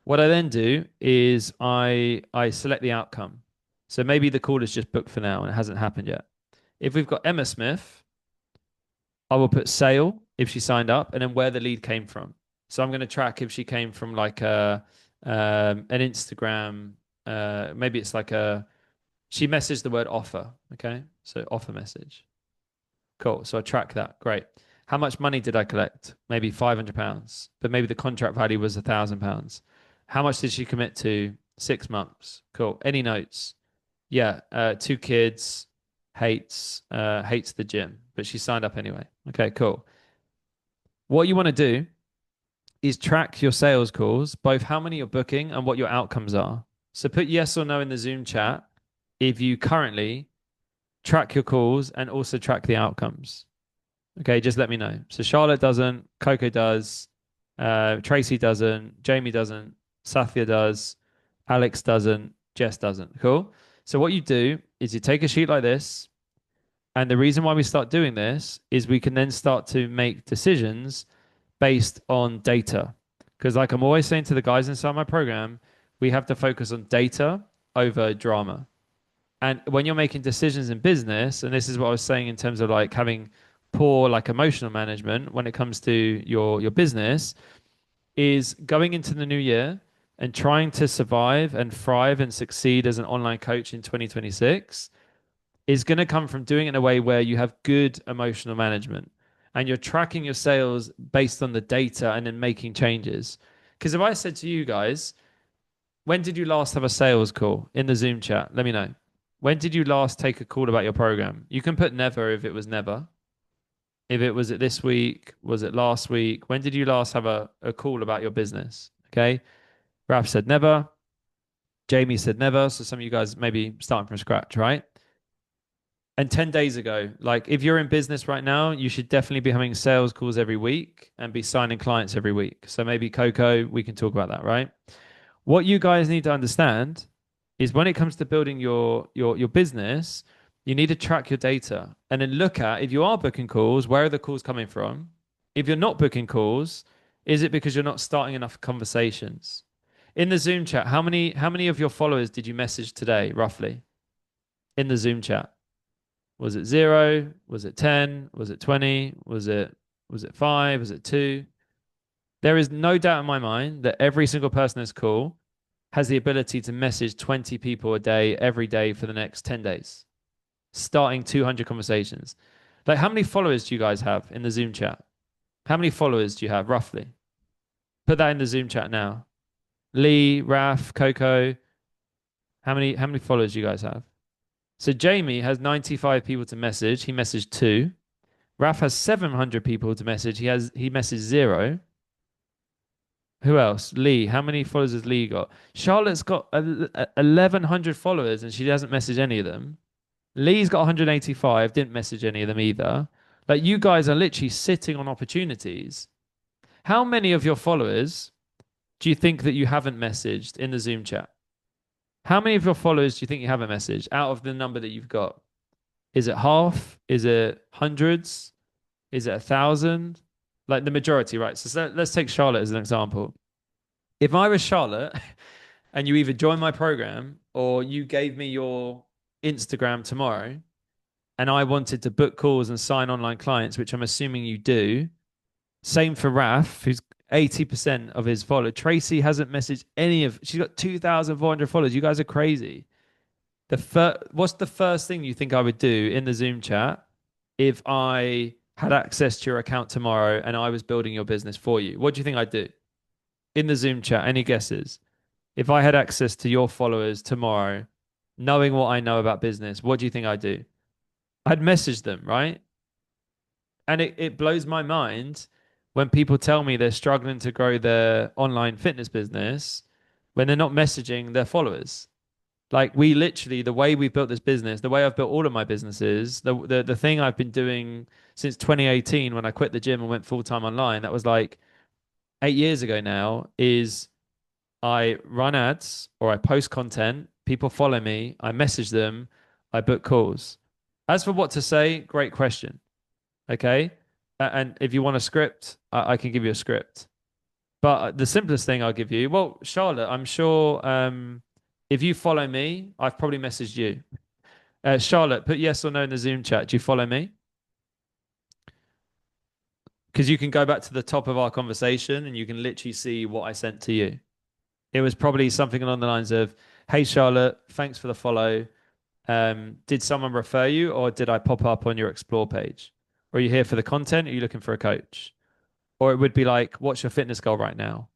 What I then do is I select the outcome. So maybe the call is just booked for now and it hasn't happened yet. If we've got Emma Smith, I will put sale if she signed up and then where the lead came from. So I'm going to track if she came from like an Instagram, maybe it's like she messaged the word offer. Okay. So offer message. Cool. So I track that. Great. How much money did I collect? Maybe £500, but maybe the contract value was £1,000. How much did she commit to? 6 months. Cool. Any notes? Yeah. 2 kids, hates the gym, but she signed up anyway. Okay, cool. What you want to do is track your sales calls, both how many you're booking and what your outcomes are. So put yes or no in the Zoom chat if you currently track your calls and also track the outcomes. Okay, just let me know. So Charlotte doesn't, Coco does, Tracy doesn't, Jamie doesn't, Safia does, Alex doesn't, Jess doesn't. Cool. So what you do is you take a sheet like this, and the reason why we start doing this is we can then start to make decisions based on data. Because like I'm always saying to the guys inside my program, we have to focus on data over drama. And when you're making decisions in business, and this is what I was saying in terms of like having poor like emotional management when it comes to your business, is going into the new year and trying to survive and thrive and succeed as an online coach in 2026 is going to come from doing it in a way where you have good emotional management and you're tracking your sales based on the data and then making changes. Because if I said to you guys, when did you last have a sales call in the Zoom chat? Let me know. When did you last take a call about your program? You can put never if it was never. If it was it this week, was it last week? When did you last have a call about your business? Okay. Raf said never. Jamie said never. So some of you guys maybe starting from scratch, right? And 10 days ago, like if you're in business right now, you should definitely be having sales calls every week and be signing clients every week. So maybe Coco, we can talk about that, right? What you guys need to understand is when it comes to building your business, you need to track your data and then look at if you are booking calls, where are the calls coming from? If you're not booking calls, is it because you're not starting enough conversations? In the Zoom chat, how many of your followers did you message today, roughly? In the Zoom chat? Was it 0? Was it 10? Was it 20? Was it 5? Was it 2? There is no doubt in my mind that every single person in this call has the ability to message 20 people a day, every day for the next 10 days, starting 200 conversations. Like, how many followers do you guys have in the Zoom chat? How many followers do you have, roughly? Put that in the Zoom chat now. Lee, Raf, Coco, how many followers do you guys have? So Jamie has 95 people to message. He messaged 2. Raf has 700 people to message. He messaged 0. Who else? Lee. How many followers has Lee got? Charlotte's got 1,100 followers and she hasn't messaged any of them. Lee's got 185, didn't message any of them either. Like, you guys are literally sitting on opportunities. How many of your followers do you think that you haven't messaged in the Zoom chat? How many of your followers do you think you haven't messaged out of the number that you've got? Is it half? Is it hundreds? Is it 1,000? Like the majority, right? So let's take Charlotte as an example. If I was Charlotte and you either joined my program or you gave me your Instagram tomorrow and I wanted to book calls and sign online clients, which I'm assuming you do, same for Raf, who's 80% of his followers. Tracy hasn't messaged any of, she's got 2,400 followers. You guys are crazy. What's the first thing you think I would do in the Zoom chat if I had access to your account tomorrow and I was building your business for you? What do you think I'd do in the Zoom chat? Any guesses? If I had access to your followers tomorrow, knowing what I know about business, what do you think I'd do? I'd message them, right? And it blows my mind when people tell me they're struggling to grow their online fitness business when they're not messaging their followers. Like, we literally, the way we've built this business, the way I've built all of my businesses, the thing I've been doing since 2018 when I quit the gym and went full time online, that was like 8 years ago now, is I run ads or I post content, people follow me, I message them, I book calls. As for what to say, great question. Okay. And if you want a script, I can give you a script. But the simplest thing I'll give you, well, Charlotte, I'm sure if you follow me, I've probably messaged you. Charlotte, put yes or no in the Zoom chat. Do you follow me? Because you can go back to the top of our conversation and you can literally see what I sent to you. It was probably something along the lines of, "Hey, Charlotte, thanks for the follow. Did someone refer you or did I pop up on your explore page? Or are you here for the content? Or are you looking for a coach?" Or it would be like, "What's your fitness goal right now?"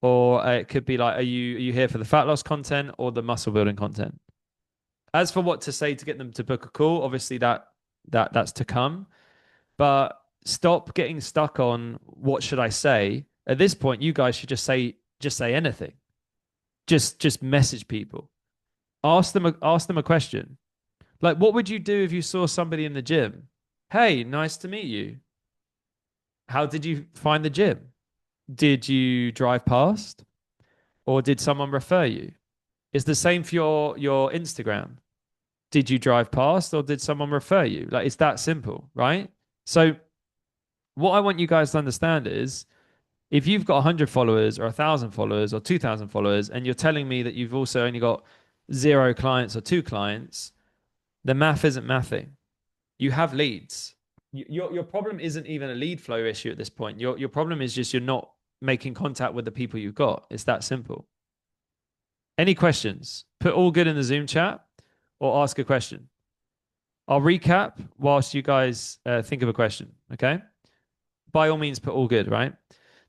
Or it could be like, are you here for the fat loss content or the muscle building content? As for what to say to get them to book a call, obviously that's to come. But stop getting stuck on what should I say. At this point, you guys should just say anything. Just message people. Ask them a question. Like, what would you do if you saw somebody in the gym? "Hey, nice to meet you. How did you find the gym? Did you drive past or did someone refer you?" It's the same for your Instagram. Did you drive past or did someone refer you? Like, it's that simple, right? So what I want you guys to understand is if you've got 100 followers or 1,000 followers or 2,000 followers and you're telling me that you've also only got 0 clients or 2 clients, the math isn't mathing. You have leads. Your problem isn't even a lead flow issue at this point. Your problem is just you're not making contact with the people you've got. It's that simple. Any questions? Put all good in the Zoom chat or ask a question. I'll recap whilst you guys think of a question. Okay. By all means, put all good, right?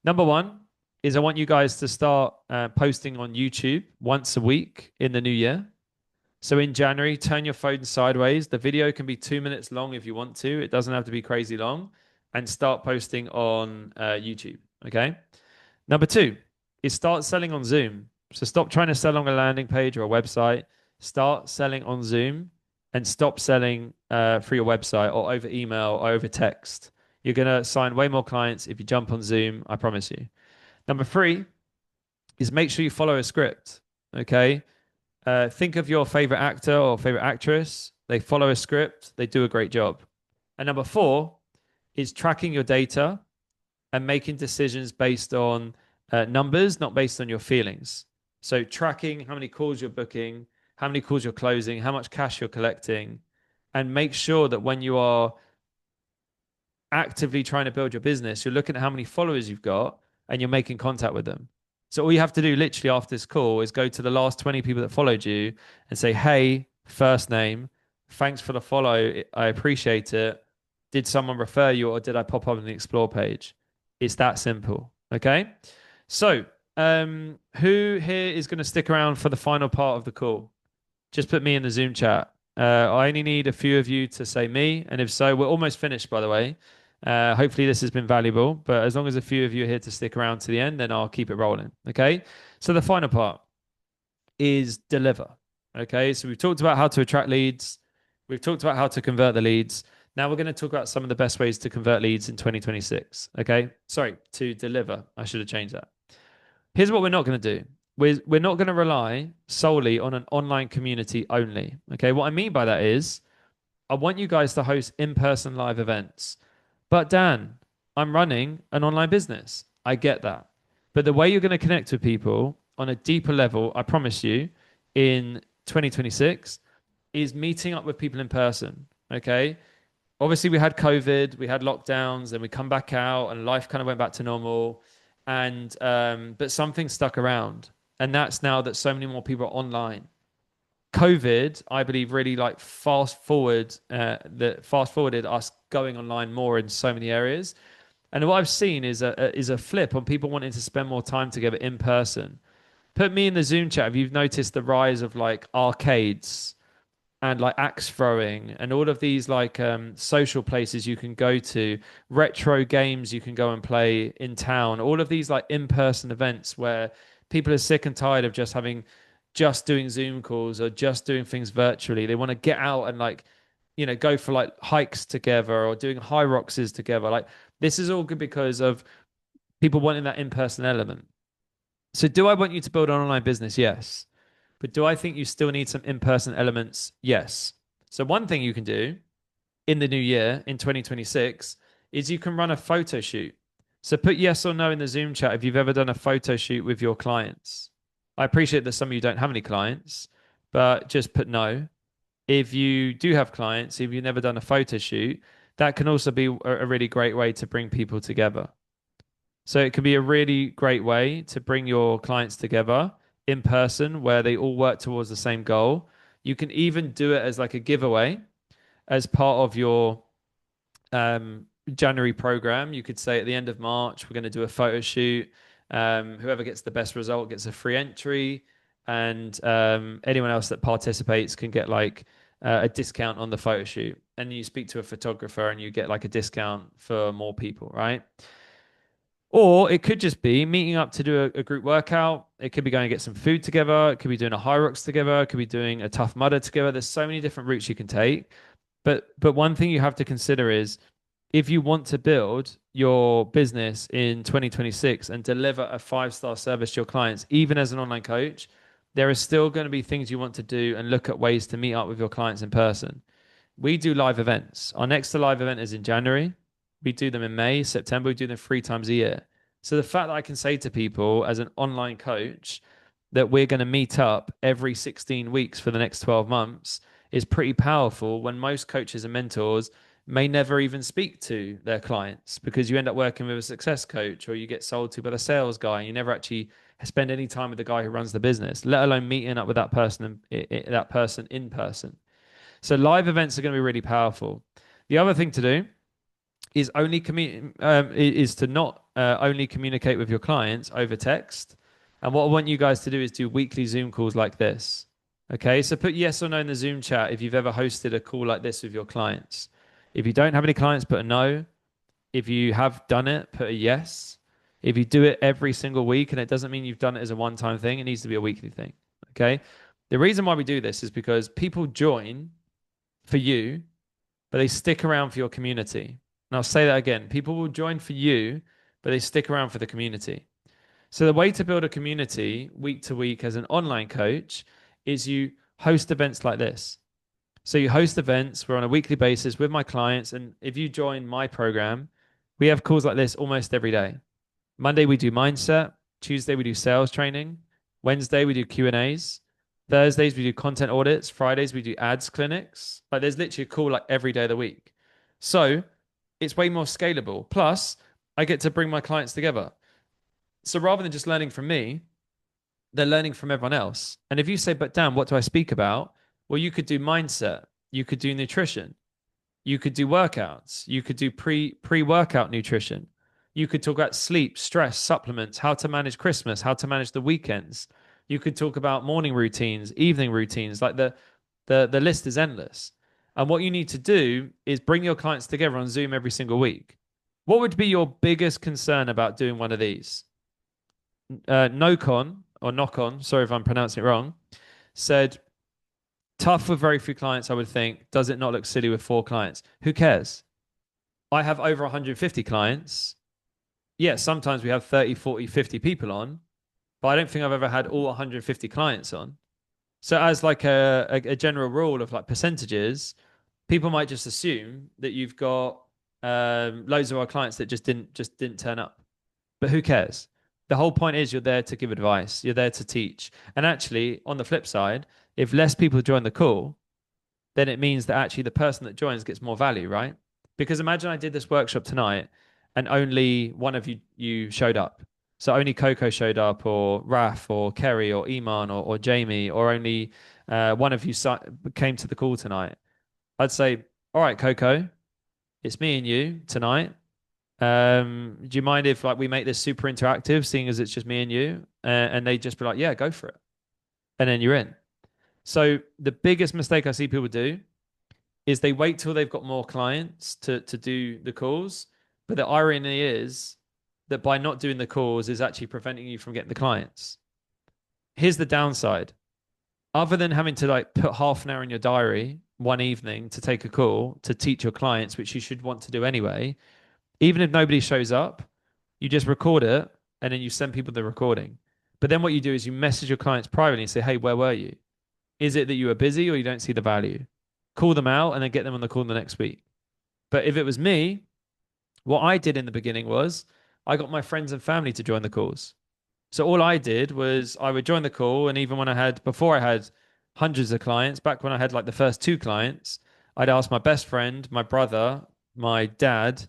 Number one is I want you guys to start posting on YouTube once a week in the new year. So in January, turn your phone sideways. The video can be 2 minutes long if you want to. It doesn't have to be crazy long. And start posting on YouTube. Okay. Number two is start selling on Zoom. So stop trying to sell on a landing page or a website. Start selling on Zoom and stop selling through your website or over email or over text. You're going to sign way more clients if you jump on Zoom, I promise you. Number three is make sure you follow a script. Okay. Think of your favorite actor or favorite actress. They follow a script, they do a great job. And number four is tracking your data and making decisions based on numbers, not based on your feelings. So, tracking how many calls you're booking, how many calls you're closing, how much cash you're collecting, and make sure that when you are actively trying to build your business, you're looking at how many followers you've got and you're making contact with them. So all you have to do literally after this call is go to the last 20 people that followed you and say, hey, first name, thanks for the follow. I appreciate it. Did someone refer you or did I pop up on the explore page? It's that simple. Okay. So who here is going to stick around for the final part of the call? Just put me in the Zoom chat. I only need a few of you to say me. And if so, we're almost finished, by the way. Hopefully, this has been valuable. But as long as a few of you are here to stick around to the end, then I'll keep it rolling. Okay. So the final part is deliver. Okay. So we've talked about how to attract leads, we've talked about how to convert the leads. Now we're going to talk about some of the best ways to convert leads in 2026. Okay. Sorry, to deliver. I should have changed that. Here's what we're not going to do. We're not going to rely solely on an online community only. Okay. What I mean by that is I want you guys to host in-person live events. But Dan, I'm running an online business. I get that. But the way you're going to connect with people on a deeper level, I promise you, in 2026 is meeting up with people in person. Okay. Obviously, we had COVID, we had lockdowns, then we come back out and life kind of went back to normal. And, but something stuck around. And that's now that so many more people are online. COVID, I believe, really like fast forwarded us going online more in so many areas. And what I've seen is a flip on people wanting to spend more time together in person. Put me in the Zoom chat if you've noticed the rise of like arcades and like axe throwing and all of these like social places you can go to, retro games you can go and play in town, all of these like in-person events where people are sick and tired of just doing Zoom calls or just doing things virtually. They want to get out and like, go for like hikes together or doing high roxes together. Like this is all good because of people wanting that in-person element. So do I want you to build an online business? Yes. But do I think you still need some in-person elements? Yes. So one thing you can do in the new year in 2026 is you can run a photo shoot. So put yes or no in the Zoom chat if you've ever done a photo shoot with your clients. I appreciate that some of you don't have any clients, but just put no. If you do have clients, if you've never done a photo shoot, that can also be a really great way to bring people together. So it can be a really great way to bring your clients together in person where they all work towards the same goal. You can even do it as like a giveaway as part of your January program. You could say at the end of March, we're going to do a photo shoot. Whoever gets the best result gets a free entry, and anyone else that participates can get like a discount on the photo shoot. And you speak to a photographer and you get like a discount for more people, right? Or it could just be meeting up to do a group workout. It could be going to get some food together. It could be doing a high rocks together. It could be doing a tough mudder together. There's so many different routes you can take. But one thing you have to consider is if you want to build your business in 2026 and deliver a five-star service to your clients, even as an online coach, there are still going to be things you want to do and look at ways to meet up with your clients in person. We do live events. Our next live event is in January. We do them in May, September. We do them 3 times a year. So the fact that I can say to people as an online coach that we're going to meet up every 16 weeks for the next 12 months is pretty powerful when most coaches and mentors may never even speak to their clients because you end up working with a success coach or you get sold to by the sales guy and you never actually spend any time with the guy who runs the business, let alone meeting up with that person in person. So live events are going to be really powerful. The other thing to do is is to not only communicate with your clients over text. And what I want you guys to do is do weekly Zoom calls like this. Okay, so put yes or no in the Zoom chat if you've ever hosted a call like this with your clients. If you don't have any clients, put a no. If you have done it, put a yes. If you do it every single week, and it doesn't mean you've done it as a one-time thing, it needs to be a weekly thing. Okay. The reason why we do this is because people join for you, but they stick around for your community. And I'll say that again. People will join for you, but they stick around for the community. So the way to build a community week to week as an online coach is you host events like this. So you host events, we're on a weekly basis with my clients. And if you join my program, we have calls like this almost every day. Monday we do mindset, Tuesday we do sales training, Wednesday we do Q&As, Thursdays we do content audits, Fridays we do ads clinics. Like there's literally a call like every day of the week. So it's way more scalable. Plus, I get to bring my clients together. So rather than just learning from me, they're learning from everyone else. And if you say, but Dan, what do I speak about? Well, you could do mindset, you could do nutrition, you could do workouts, you could do pre-workout nutrition. You could talk about sleep, stress, supplements, how to manage Christmas, how to manage the weekends. You could talk about morning routines, evening routines. Like the list is endless. And what you need to do is bring your clients together on Zoom every single week. What would be your biggest concern about doing one of these? Nocon or Knock-on, sorry if I'm pronouncing it wrong, said tough with very few clients, I would think. Does it not look silly with 4 clients? Who cares? I have over 150 clients. Yeah, sometimes we have 30, 40, 50 people on, but I don't think I've ever had all 150 clients on. So as like a general rule of like percentages, people might just assume that you've got loads of our clients that just didn't turn up. But who cares? The whole point is you're there to give advice. You're there to teach. And actually, on the flip side, if less people join the call, then it means that actually the person that joins gets more value, right? Because imagine I did this workshop tonight and only one of you showed up. So only Coco showed up, or Raf, or Kerry, or Iman, or Jamie, or only one of you came to the call tonight. I'd say, all right, Coco, it's me and you tonight. Do you mind if like we make this super interactive, seeing as it's just me and you? And they just be like, yeah, go for it. And then you're in. So the biggest mistake I see people do is they wait till they've got more clients to do the calls. But the irony is that by not doing the calls is actually preventing you from getting the clients. Here's the downside. Other than having to like put half an hour in your diary one evening to take a call to teach your clients, which you should want to do anyway, even if nobody shows up, you just record it and then you send people the recording. But then what you do is you message your clients privately and say, hey, where were you? Is it that you were busy or you don't see the value? Call them out and then get them on the call the next week. But if it was me, what I did in the beginning was I got my friends and family to join the calls. So all I did was I would join the call. And even when before I had hundreds of clients, back when I had like the first 2 clients, I'd ask my best friend, my brother, my dad,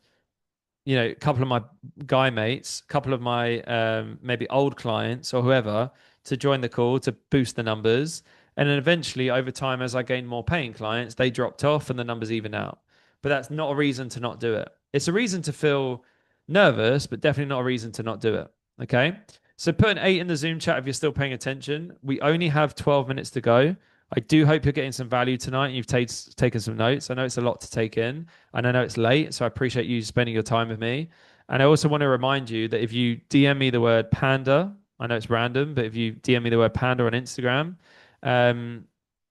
a couple of my guy mates, a couple of my maybe old clients or whoever to join the call to boost the numbers. And then eventually, over time, as I gained more paying clients, they dropped off and the numbers even out. But that's not a reason to not do it. It's a reason to feel nervous, but definitely not a reason to not do it. Okay. So put an 8 in the Zoom chat if you're still paying attention. We only have 12 minutes to go. I do hope you're getting some value tonight and you've taken some notes. I know it's a lot to take in and I know it's late, so I appreciate you spending your time with me. And I also want to remind you that if you DM me the word panda, I know it's random, but if you DM me the word panda on Instagram, um,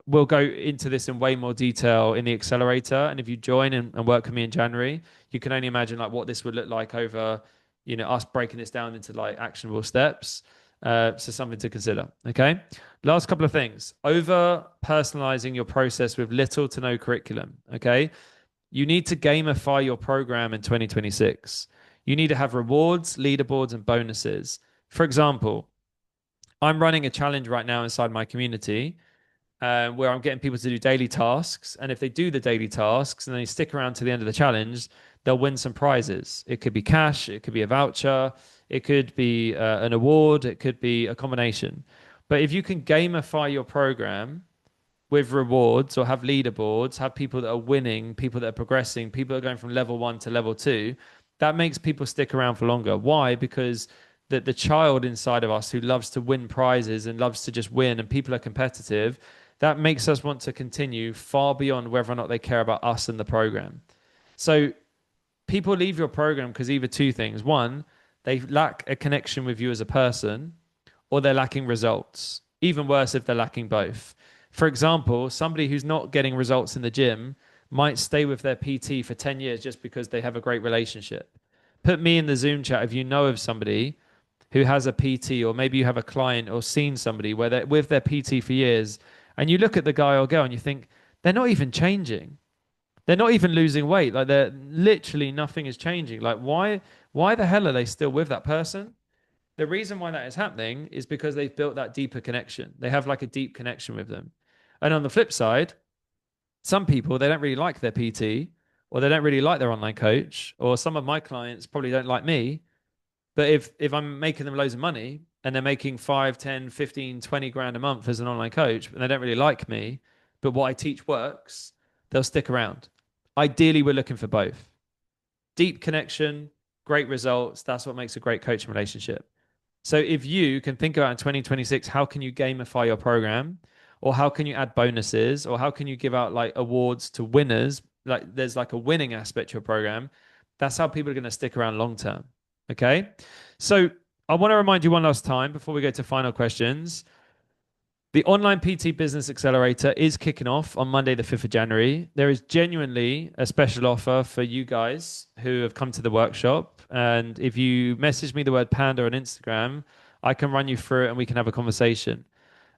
we'll go into this in way more detail in the accelerator. And if you join and work with me in January, you can only imagine like what this would look like over, us breaking this down into like actionable steps. So something to consider. Okay. Last couple of things. Over personalizing your process with little to no curriculum. Okay. You need to gamify your program in 2026. You need to have rewards, leaderboards, and bonuses. For example, I'm running a challenge right now inside my community where I'm getting people to do daily tasks. And if they do the daily tasks and they stick around to the end of the challenge, they'll win some prizes. It could be cash, it could be a voucher, it could be an award, it could be a combination. But if you can gamify your program with rewards or have leaderboards, have people that are winning, people that are progressing, people that are going from level 1 to level 2, that makes people stick around for longer. Why? Because the child inside of us who loves to win prizes and loves to just win and people are competitive, that makes us want to continue far beyond whether or not they care about us and the program. So people leave your program because either 2 things. One, they lack a connection with you as a person, or they're lacking results. Even worse if they're lacking both. For example, somebody who's not getting results in the gym might stay with their PT for 10 years just because they have a great relationship. Put me in the Zoom chat if you know of somebody who has a PT, or maybe you have a client or seen somebody where they're with their PT for years, and you look at the guy or girl and you think they're not even changing. They're not even losing weight. Like they're literally nothing is changing. Like why the hell are they still with that person? The reason why that is happening is because they've built that deeper connection. They have like a deep connection with them. And on the flip side, some people they don't really like their PT, or they don't really like their online coach, or some of my clients probably don't like me. But if I'm making them loads of money and they're making 5, 10, 15, 20 grand a month as an online coach, and they don't really like me, but what I teach works, they'll stick around. Ideally, we're looking for both. Deep connection, great results. That's what makes a great coaching relationship. So if you can think about in 2026, how can you gamify your program, or how can you add bonuses, or how can you give out like awards to winners? Like there's like a winning aspect to your program. That's how people are going to stick around long term. Okay. So I want to remind you one last time before we go to final questions. The online PT Business Accelerator is kicking off on Monday, the 5th of January. There is genuinely a special offer for you guys who have come to the workshop. And if you message me the word panda on Instagram, I can run you through it and we can have a conversation.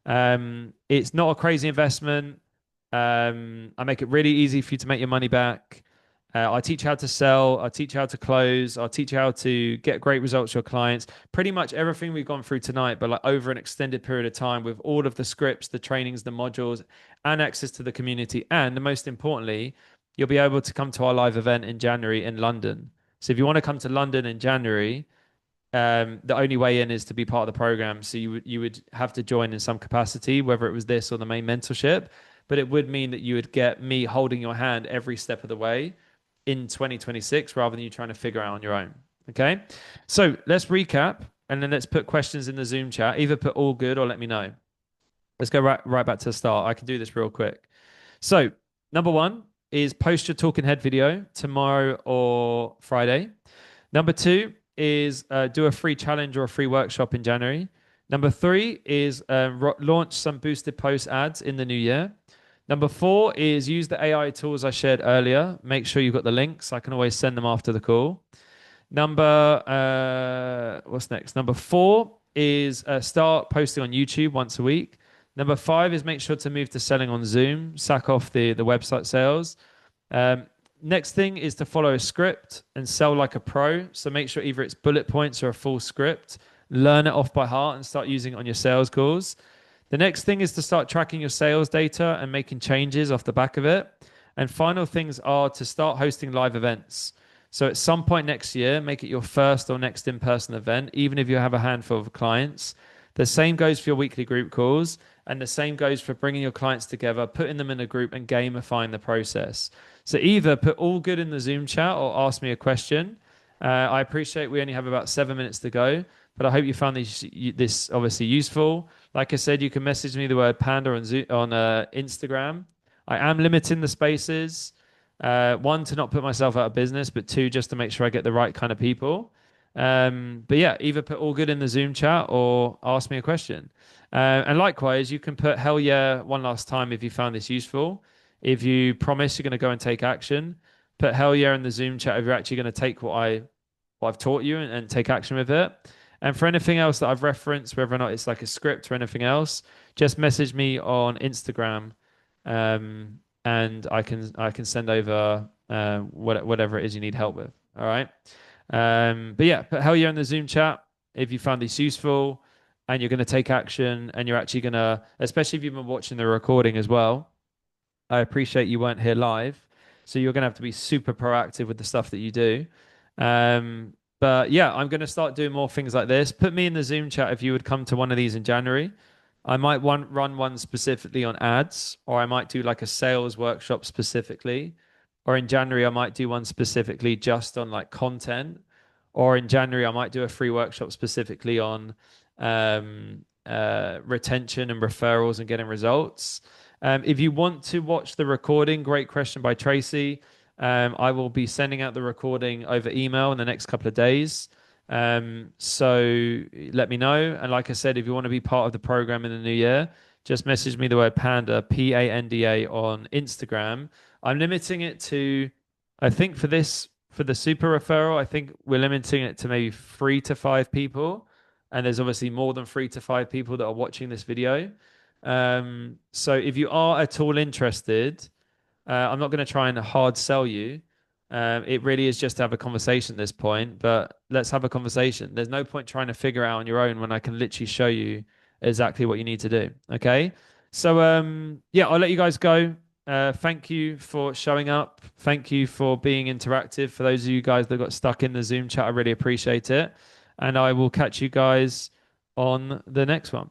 It's not a crazy investment. I make it really easy for you to make your money back. I teach you how to sell. I teach you how to close. I'll teach you how to get great results for your clients. Pretty much everything we've gone through tonight, but like over an extended period of time with all of the scripts, the trainings, the modules, and access to the community. And most importantly, you'll be able to come to our live event in January in London. So if you want to come to London in January, the only way in is to be part of the program. So you would have to join in some capacity, whether it was this or the main mentorship. But it would mean that you would get me holding your hand every step of the way in 2026 rather than you trying to figure out on your own. Okay. So let's recap and then let's put questions in the Zoom chat. Either put all good or let me know. Let's go right back to the start. I can do this real quick. So, number one is post your talking head video tomorrow or Friday. Number two is do a free challenge or a free workshop in January. Number three is launch some boosted post ads in the new year. Number four is use the AI tools I shared earlier. Make sure you've got the links. I can always send them after the call. What's next? Number four is start posting on YouTube once a week. Number five is make sure to move to selling on Zoom, sack off the website sales. Next thing is to follow a script and sell like a pro. So make sure either it's bullet points or a full script. Learn it off by heart and start using it on your sales calls. The next thing is to start tracking your sales data and making changes off the back of it. And final things are to start hosting live events. So at some point next year, make it your first or next in-person event, even if you have a handful of clients. The same goes for your weekly group calls, and the same goes for bringing your clients together, putting them in a group and gamifying the process. So either put all good in the Zoom chat or ask me a question. I appreciate we only have about 7 minutes to go, but I hope you found this obviously useful. Like I said, you can message me the word panda on Instagram. I am limiting the spaces. One, to not put myself out of business, but two, just to make sure I get the right kind of people. But yeah, either put all good in the Zoom chat or ask me a question. And likewise, you can put hell yeah one last time if you found this useful. If you promise you're going to go and take action, put hell yeah in the Zoom chat if you're actually going to take what I've taught you and take action with it. And for anything else that I've referenced, whether or not it's like a script or anything else, just message me on Instagram, and I can send over whatever it is you need help with. All right. But yeah, put hell yeah in the Zoom chat if you found this useful and you're going to take action and you're actually going to, especially if you've been watching the recording as well. I appreciate you weren't here live, so you're going to have to be super proactive with the stuff that you do. But yeah, I'm going to start doing more things like this. Put me in the Zoom chat if you would come to one of these in January. I might run one specifically on ads, or I might do like a sales workshop specifically. Or in January, I might do one specifically just on like content. Or in January, I might do a free workshop specifically on retention and referrals and getting results. If you want to watch the recording, great question by Tracy. I will be sending out the recording over email in the next couple of days. So let me know. And like I said, if you want to be part of the program in the new year, just message me the word panda, Panda, on Instagram. I'm limiting it to, I think for the super referral, I think we're limiting it to maybe 3 to 5 people. And there's obviously more than 3 to 5 people that are watching this video. So if you are at all interested, I'm not going to try and hard sell you. It really is just to have a conversation at this point, but let's have a conversation. There's no point trying to figure out on your own when I can literally show you exactly what you need to do. Okay. So, yeah, I'll let you guys go. Thank you for showing up. Thank you for being interactive. For those of you guys that got stuck in the Zoom chat, I really appreciate it. And I will catch you guys on the next one.